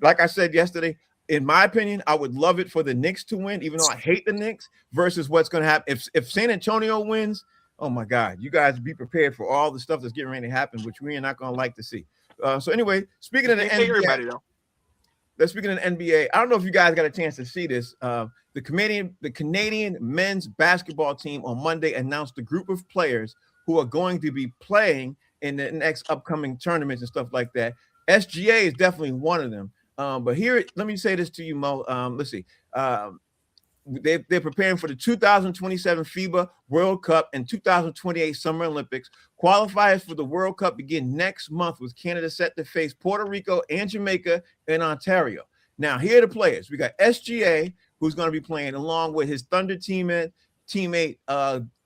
like I said yesterday, in my opinion, I would love it for the Knicks to win, even though I hate the Knicks, versus what's going to happen if San Antonio wins. Oh my God, you guys be prepared for all the stuff that's getting ready to happen, which we are not going to like to see. So anyway, speaking of the NBA, speaking of the NBA, I don't know if you guys got a chance to see this. The Canadian men's basketball team on Monday announced a group of players who are going to be playing in the next upcoming tournaments and stuff like that. SGA is definitely one of them. But here, let me say this to you, Mo. Let's see. They're preparing for the 2027 FIBA World Cup and 2028 Summer Olympics. Qualifiers for the World Cup begin next month, with Canada set to face Puerto Rico and Jamaica and Ontario. Now, here are the players. We got SGA, who's going to be playing along with his Thunder teammate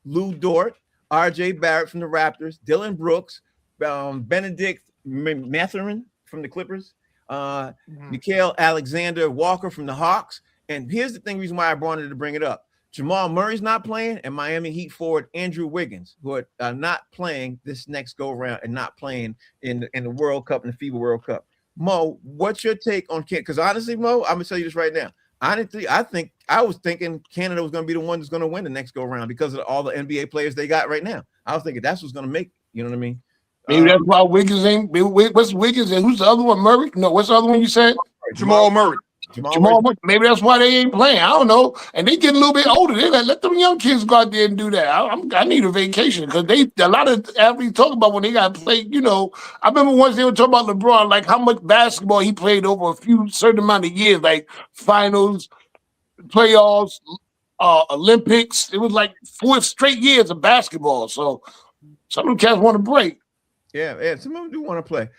Lou Dort, RJ Barrett from the Raptors, Dylan Brooks, Benedict Mathurin from the Clippers, Nickeil Alexander-Walker from the Hawks. And here's the reason why I wanted to bring it up. Jamal Murray's not playing, and Miami Heat forward Andrew Wiggins, who are not playing this next go-around and not playing in the World Cup and the FIBA World Cup. Mo, what's your take on Canada? Because honestly, Mo, I'm going to tell you this right now. Honestly, I was thinking Canada was going to be the one that's going to win the next go-around because of all the NBA players they got right now. I was thinking that's what's going to make, you know what I mean? Maybe that's why Wiggins ain't. What's Wiggins and who's the other one? Murray? No, what's the other one you said? Jamal Murray. Maybe that's why they ain't playing. I don't know. And they get a little bit older. They let them young kids go out there and do that. I need a vacation because a lot of athletes talk about when they got played. I remember once they were talking about LeBron, like how much basketball he played over a few certain amount of years, like finals, playoffs, Olympics. It was like 4 straight years of basketball. So some of them cats want to break. Yeah, some of them do want to play.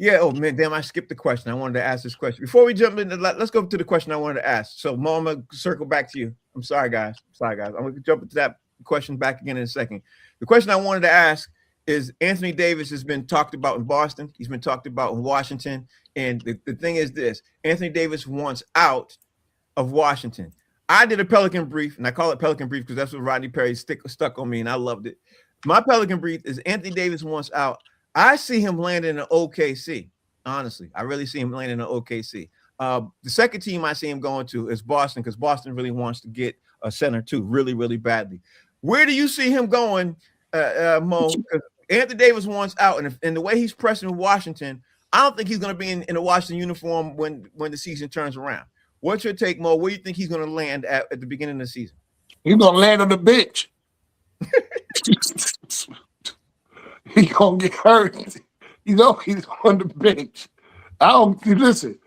Yeah. Oh man, damn! I skipped the question. I wanted to ask this question before we jump into. Let's go to the question I wanted to ask. So, Mo, I'm gonna circle back to you. I'm sorry, guys. I'm gonna jump into that question back again in a second. The question I wanted to ask is: Anthony Davis has been talked about in Boston. He's been talked about in Washington. And the thing is this: Anthony Davis wants out of Washington. I did a Pelican brief, and I call it Pelican brief because that's what Rodney Perry stuck on me, and I loved it. My Pelican brief is Anthony Davis wants out. I see him landing in OKC. Honestly, I really see him landing in OKC. The second team I see him going to is Boston, because Boston really wants to get a center too, really, really badly. Where do you see him going, Mo? Because Anthony Davis wants out, and the way he's pressing Washington, I don't think he's going to be in a Washington uniform when the season turns around. What's your take, Mo? Where do you think he's going to land at the beginning of the season? He's going to land on the bench. He's going to get hurt. He's on the bench. Listen,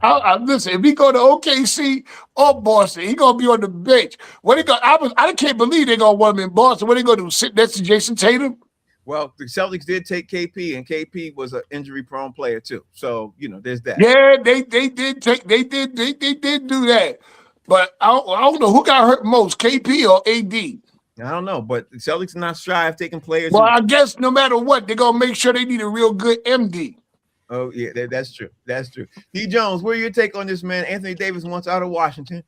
Listen, if he go to OKC or Boston, he gonna be on the bench. What he go? I can't believe they gonna want him in Boston. What they gonna do? Sit next to Jason Tatum? Well, the Celtics did take KP, and KP was an injury-prone player too. So there's that. Yeah, they did do that. But I don't know who got hurt most, KP or AD. I don't know, but the Celtics are not shy of taking players. Well, I guess no matter what, they're gonna make sure they need a real good MD. Oh yeah, that's true. That's true. D. Jones, what are your take on this, man? Anthony Davis wants out of Washington.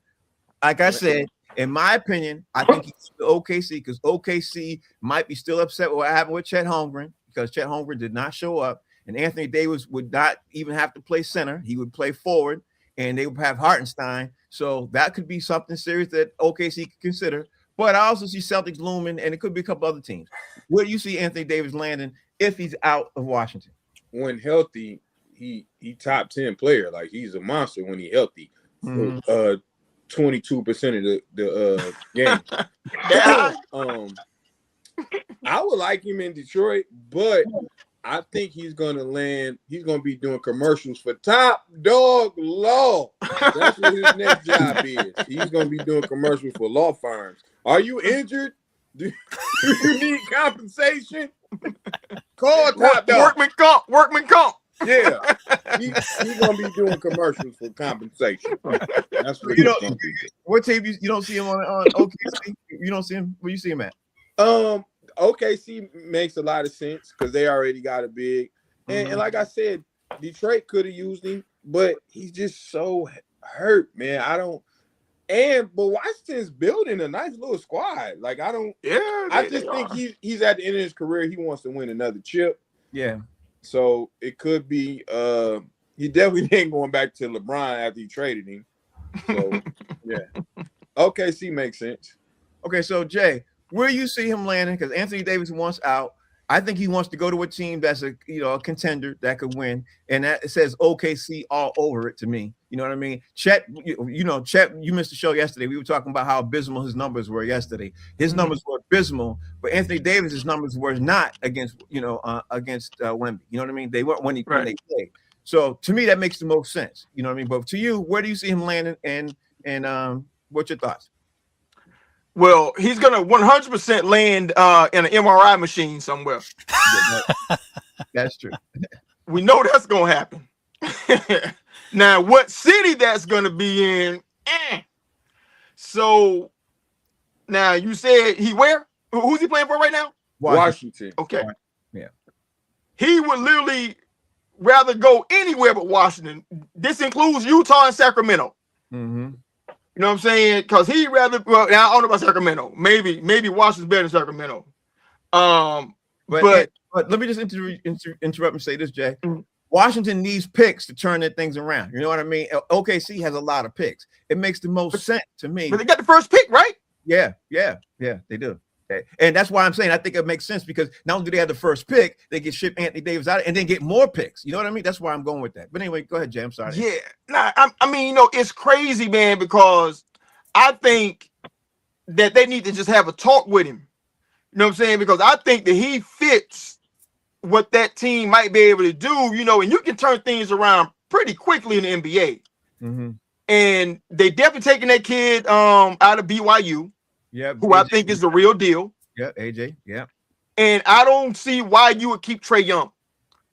Like I said, in my opinion, I think he's OKC because OKC might be still upset with what happened with Chet Holmgren because Chet Holmgren did not show up, and Anthony Davis would not even have to play center. He would play forward, and they would have Hartenstein. So that could be something serious that OKC could consider. But I also see Celtics looming, and it could be a couple other teams. Where do you see Anthony Davis landing if he's out of Washington? When healthy, he top 10 player. Like he's a monster when he healthy. 22% of the game. I would like him in Detroit, but I think he's gonna land. He's gonna be doing commercials for Top Dog Law. That's what his next job is. He's gonna be doing commercials for law firms. Are you injured? Do you need compensation? Call Top Dog. Workman comp. Yeah, he's gonna be doing commercials for compensation. That's what what team you don't see him on OKC? You don't see him? Where you see him at? OKC makes a lot of sense because they already got a big, and like I said, Detroit could have used him, but he's just so hurt, man. But Washington's building a nice little squad. Like I just think he's at the end of his career. He wants to win another chip. Yeah. So it could be he definitely ain't going back to LeBron after he traded him. So yeah. OKC makes sense. Okay, so Jay, where you see him landing? Because Anthony Davis wants out. I think he wants to go to a team that's a contender that could win, and that it says OKC all over it to me. You know what I mean? Chet, Chet, you missed the show yesterday. We were talking about how abysmal his numbers were yesterday. His numbers were abysmal, but Anthony Davis's numbers were not against Wemby. You know what I mean? They weren't when they played. So to me, that makes the most sense. You know what I mean? But to you, where do you see him landing? And what's your thoughts? Well, he's gonna 100% land in an MRI machine somewhere. That's true. We know that's gonna happen. Now, what city that's gonna be in? So now you said he where? Who's he playing for right now? Washington. Okay. Yeah. He would literally rather go anywhere but Washington. This includes Utah and Sacramento. Mm-hmm. You know what I'm saying? Because he'd rather. Well, now I don't know about Sacramento. Maybe Washington's better than Sacramento. But let me just interrupt and say this, Jay. Washington needs picks to turn their things around. You know what I mean? OKC has a lot of picks. It makes the most sense to me. But they got the first pick, right? Yeah, they do. And that's why I'm saying I think it makes sense because not only do they have the first pick, they can ship Anthony Davis out and then get more picks. You know what I mean? That's why I'm going with that. But anyway, go ahead, Jay. I'm sorry. Yeah. Nah, I mean, it's crazy, man, because I think that they need to just have a talk with him. You know what I'm saying? Because I think that he fits what that team might be able to do, and you can turn things around pretty quickly in the NBA. Mm-hmm. And they definitely taking that kid out of BYU. Yeah, who I think is the real deal. Yeah, AJ. Yeah. And I don't see why you would keep Trae Young.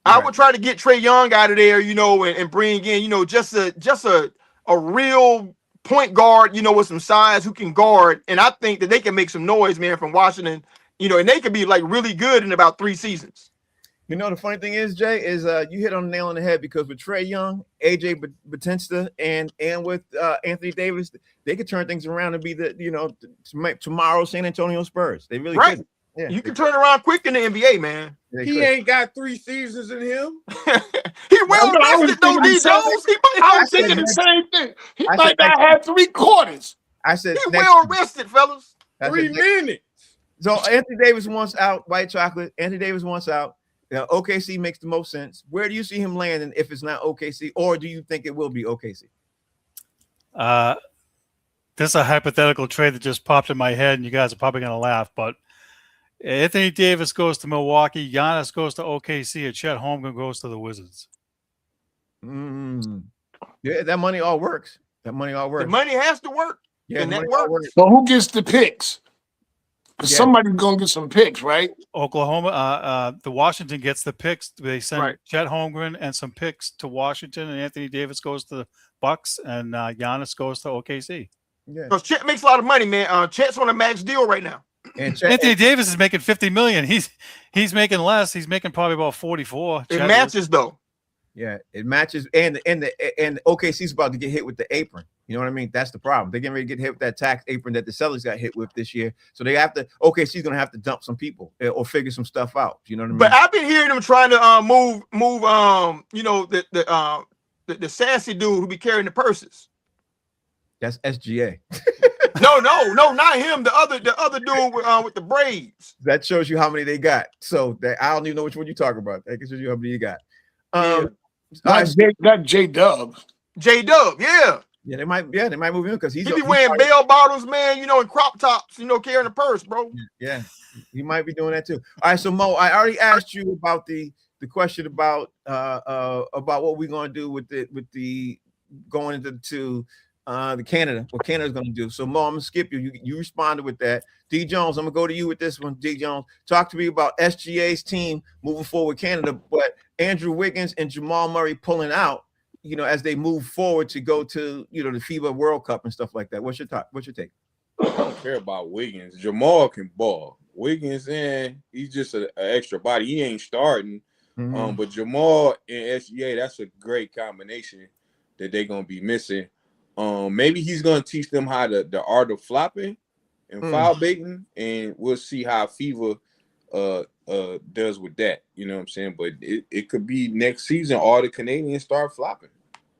I would try to get Trae Young out of there, and bring in, just a real point guard, with some size who can guard. And I think that they can make some noise, man, from Washington, and they could be like really good in about 3 seasons. The funny thing is, Jay, is you hit on the nail on the head because with Trae Young, AJ Batista, and with Anthony Davis, they could turn things around and be tomorrow's San Antonio Spurs. They really could. Yeah, you can turn around quick in the NBA, man. He ain't got 3 seasons in him. He rested though, D. Jones. I was thinking the same thing. He might not have 3 quarters. I said he well rested, fellas. 3 minutes. So Anthony Davis wants out. White chocolate. Anthony Davis wants out. Now, OKC makes the most sense. Where do you see him landing if it's not OKC, or do you think it will be OKC? This is a hypothetical trade that just popped in my head, and you guys are probably going to laugh, but Anthony Davis goes to Milwaukee, Giannis goes to OKC, and Chet Holmgren goes to the Wizards. Yeah, that money all works. That money all works. The money has to work. Yeah, the the money network. all works. So who gets the picks? Yeah. Somebody's gonna get some picks, right? Oklahoma, the Washington gets the picks. They send Right. Chet Holmgren and some picks to Washington, and Anthony Davis goes to the Bucks, and Giannis goes to OKC. Yeah. Because Chet makes a lot of money, man. Chet's on a max deal right now. And Chet, Anthony Davis is making $50 million. He's making less. He's making probably about 44. It Chet is. matches though. yeah, it matches. And OKC's about to get hit with the apron. You know what I mean? That's the problem. They're getting ready to get hit with that tax apron that the Celtics got hit with this year. So they have to. OKC's gonna have to dump some people or figure some stuff out. You know what I mean? But I've been hearing them trying to move the sassy dude who be carrying the purses. That's SGA. No, not him. The other dude with the braids. That shows you how many they got. So I don't even know which one you talk about. That shows you how many you got. All right, Not J-Dub. J-Dub, yeah. yeah, they might move him because He be wearing bell bottles, man, and crop tops, carrying a purse, bro. Yeah, he might be doing that too. All right, so Mo, I already asked you about the question about what we're gonna do with the going into the Canada, what Canada's gonna do. So Mo, I'm gonna skip you. You responded with that. D Jones, I'm gonna go to you with this one. D Jones, talk to me about SGA's team moving forward with Canada, but Andrew Wiggins and Jamal Murray pulling out, as they move forward to go to the FIBA World Cup and stuff like that. What's your take? I don't care about Wiggins. Jamal can ball. Wiggins, he's just an extra body. He ain't starting. Mhm. But Jamal and SGA, that's a great combination that they're gonna be missing. Maybe he's gonna teach them how the art of flopping and foul baiting, and we'll see how FIBA does with that. You know what I'm saying? But it could be next season all the Canadians start flopping.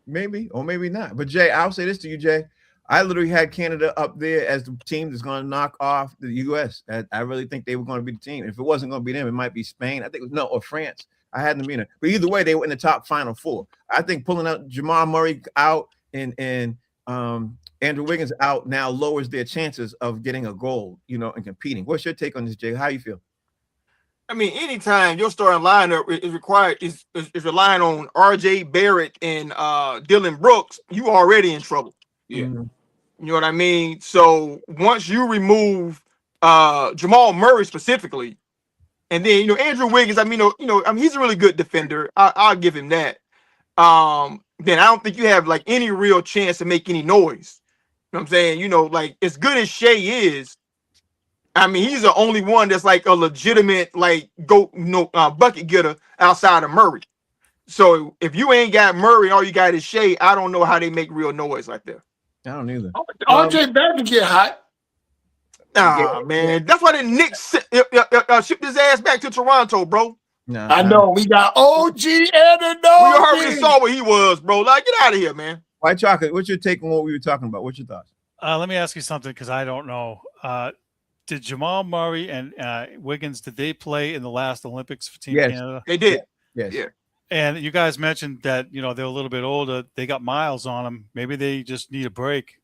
Maybe or maybe not. But Jay, I'll say this to you, Jay. I literally had Canada up there as the team that's going to knock off the U.S. I really think they were going to be the team. If it wasn't going to be them, it might be Spain. I think or France. I had them in it. But either way, they were in the top Final Four. I think pulling out Jamal Murray out and Andrew Wiggins out now lowers their chances of getting a goal, and competing. What's your take on this, Jay? How you feel? I mean, anytime your starting lineup is relying on R.J. Barrett and Dylan Brooks, you already in trouble. Yeah. Mm-hmm. You know what I mean? So once you remove Jamal Murray specifically, and then Andrew Wiggins, he's a really good defender. I'll give him that. Then I don't think you have like any real chance to make any noise. You know what I'm saying? Like as good as Shea is, he's the only one that's like a legitimate bucket getter outside of Murray. So if you ain't got Murray, all you got is Shea, I don't know how they make real noise like that. I don't either. RJ Barrett get hot. Man, that's why the Knicks shipped his ass back to Toronto, bro. No, I know we got OG We Anunoby. already saw what he was, bro. Like, get out of here, man. White Chocolate, what's your take on what we were talking about? What's your thoughts? Let me ask you something because I don't know. Did Jamal Murray and Wiggins, did they play in the last Olympics for Team Yes. Canada? They did. Yes. Yeah. And you guys mentioned that, they're a little bit older. They got miles on them. Maybe they just need a break.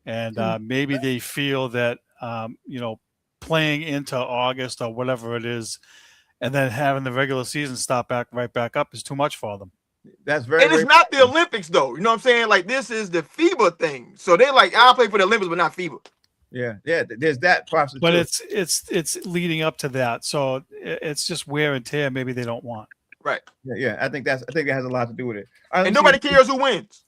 And maybe they feel that, playing into August or whatever it is, and then having the regular season stop right back up is too much for them. That's very. And it's not the Olympics, though. You know what I'm saying? Like, this is the FIBA thing. So they're like, I'll play for the Olympics, but not FIBA. Yeah. There's that process. But too. it's leading up to that. So it's just wear and tear. Maybe they don't want. Right. Yeah. I think it has a lot to do with it. All right, And let me nobody cares who wins.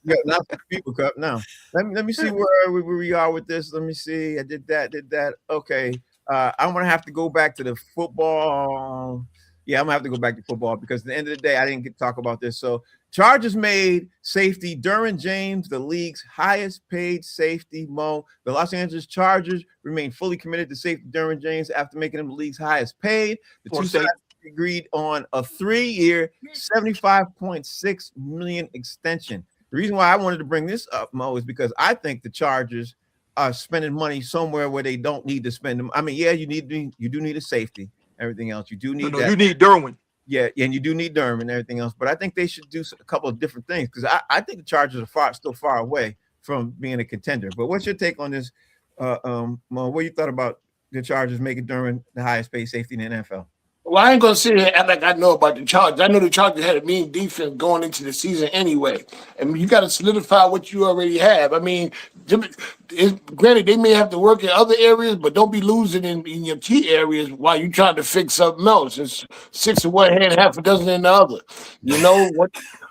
Yeah, not the FIBA Cup. No. Let me see where we are with this. Let me see. I did that. Okay. I'm gonna have to go back to the football. Yeah, I'm gonna have to go back to football because at the end of the day, I didn't get to talk about this. So Chargers made safety Derwin James the league's highest paid safety. Mo, the Los Angeles Chargers remain fully committed to safety Derwin James after making him the league's highest paid. The two sides agreed on a 3-year, $75.6 million extension. The reason why I wanted to bring this up, Mo, is because I think the Chargers are spending money somewhere where they don't need to spend them. Yeah, you do need a safety. Everything else, you do need that. You need Derwin. Yeah, and you do need Derwin and everything else. But I think they should do a couple of different things because I think the Chargers are still far away from being a contender. But what's your take on this, Mo? What you thought about the Chargers making Derwin the highest paid safety in the NFL? Well, I ain't gonna sit here and act like I know about the Chargers. I know the Chargers had a mean defense going into the season anyway. And you got to solidify what you already have. I mean, granted, they may have to work in other areas, but don't be losing in your key areas while you trying to fix something else. It's 6 in one hand, half a dozen in the other. You know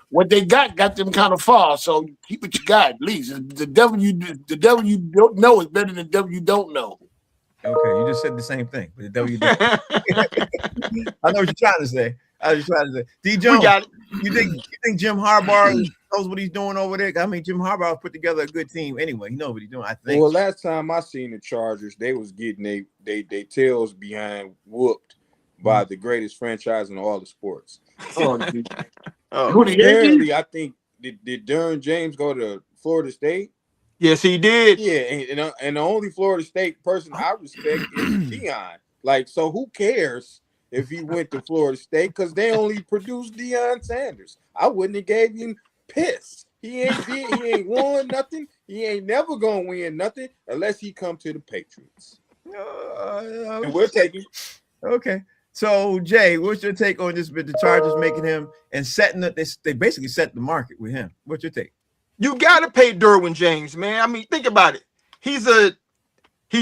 what they got them kind of far. So keep what you got at least. The devil you don't know is better than the devil you don't know. Okay, you just said the same thing. But the devil you don't. I know what you're trying to say. D. Jones, We got it. you think Jim Harbaugh knows what he's doing over there? I mean, Jim Harbaugh put together a good team anyway. He knows what he's doing. I think. Well, last time I seen the Chargers, they was getting they tails behind whooped by the greatest franchise in all the sports. Oh, Oh, who the Yankees? Apparently, I think did Derwin James go to Florida State? yes, he did. Yeah, and the only Florida State person I respect is Dion. Like, so who cares if he went to Florida State? Because they only produced Deion Sanders. I wouldn't have gave him piss. He ain't won nothing. He ain't never gonna win nothing unless he come to the Patriots. And we're taking. Okay. So Jay, what's your take on this? With the Chargers making him and setting up this, they basically set the market with him. What's your take? You got to pay Derwin James, man. I mean, think about it. He's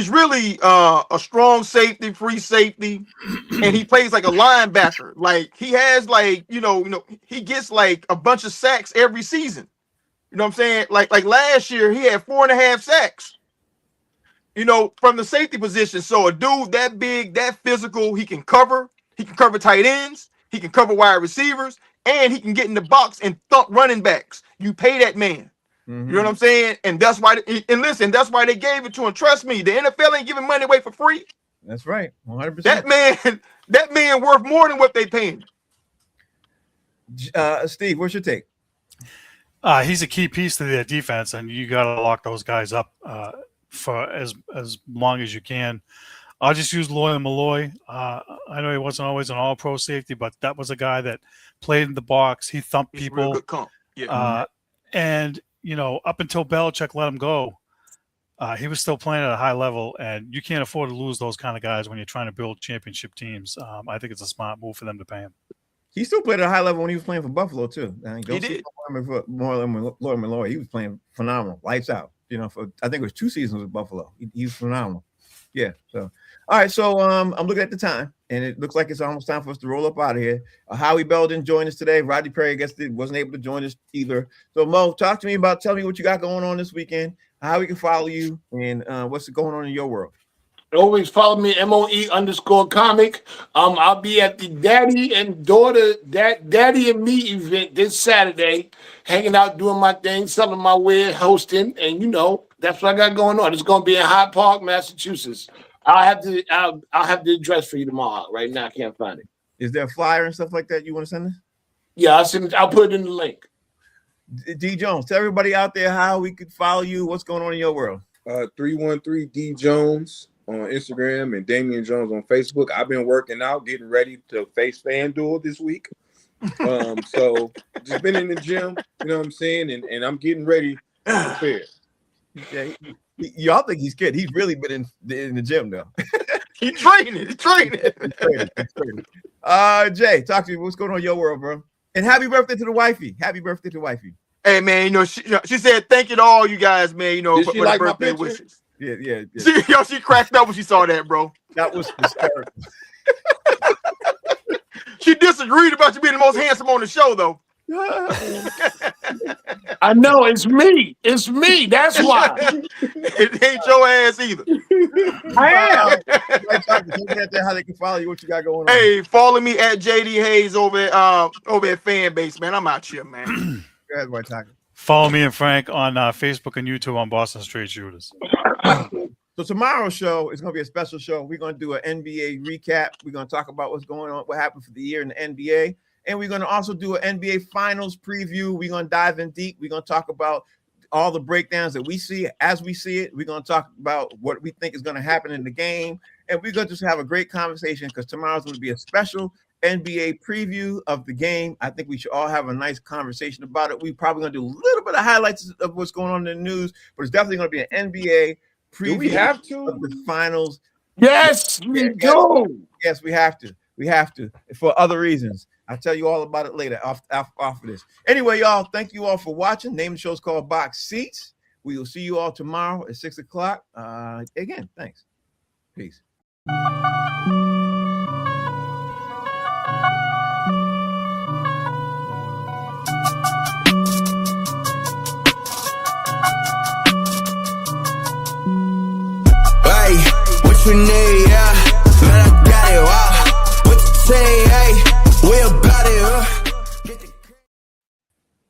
really a strong safety, free safety, and he plays like a linebacker. Like he has he gets like a bunch of sacks every season. You know what I'm saying? Like last year he had 4.5 sacks. From the safety position. So a dude that big, that physical, he can cover tight ends, he can cover wide receivers, and he can get in the box and thump running backs. You pay that man. Mm-hmm. You know what I'm saying? And that's why that's why they gave it to him. Trust me, the NFL ain't giving money away for free. That's right. 100%. That man worth more than what they paying. Steve, what's your take? He's a key piece to their defense, and you got to lock those guys up for as long as you can. I'll just use Lawyer Malloy. I know he wasn't always an all-pro safety, but that was a guy that played in the box. He thumped He's a people. real good comp. Yeah. And, up until Belichick let him go, he was still playing at a high level, and you can't afford to lose those kind of guys when you're trying to build championship teams. I think it's a smart move for them to pay him. He still played at a high level when he was playing for Buffalo, too. He did. More than Lawyer Malloy. He was playing phenomenal. Lights out. For I think it was 2 seasons with Buffalo. He was phenomenal. Yeah. So, all right. So, I'm looking at the time, and it looks like it's almost time for us to roll up out of here. Howie Bell didn't join us today. Rodney Perry, I guess, wasn't able to join us either. So, Mo, tell me what you got going on this weekend, how we can follow you, and what's going on in your world. Always follow me, MOE_comic. I'll be at the Daddy and Me event this Saturday, hanging out, doing my thing, selling my wares, hosting, and that's what I got going on. It's going to be in Hyde Park, Massachusetts. I'll have the address for you tomorrow. Right now, I can't find it. Is there a flyer and stuff like that you want to send us? Yeah, I'll put it in the link. D. Jones, tell everybody out there how we could follow you. What's going on in your world? 313 D Jones on Instagram and Damian Jones on Facebook. I've been working out, getting ready to face FanDuel this week. So just been in the gym, you know what I'm saying, and I'm getting ready to prepare. Yeah, y'all think he's good. He's really been in the gym though. He's training. Jay, talk to me. What's going on in your world, bro? And happy birthday to the wifey. Happy birthday to wifey. Hey man, she said thank you to all you guys, man. Did For she the like my birthday picture? wishes. Yeah. She cracked up when she saw that, bro. That was hysterical. She disagreed about you being the most handsome on the show, though. I know it's me. It's me. That's why. It ain't your ass either. I am. How they can follow you? What you got going on? Hey, follow me at JD Hayes over at Fan Base, man. I'm out here, man. Go ahead, White Tiger. Follow me and Frank on Facebook and YouTube on Boston Straight Shooters. So tomorrow's show is going to be a special show. We're going to do an NBA recap. We're going to talk about what's going on, what happened for the year in the NBA. And we're going to also do an NBA Finals preview. We're going to dive in deep. We're going to talk about all the breakdowns that we see as we see it. We're going to talk about what we think is going to happen in the game. And we're going to just have a great conversation because tomorrow's going to be a special NBA preview of the game. I think we should all have a nice conversation about it. We're probably going to do a little bit of highlights of what's going on in the news, but it's definitely going to be an NBA preview Do we have to? of the finals. Yes, we do. Yes, we have to. We have to for other reasons. I'll tell you all about it later off of this. Anyway, y'all, thank you all for watching. Name of the show is called Box Seats. We will see you all tomorrow at 6 o'clock. Again, thanks. Peace. Hey, what you need?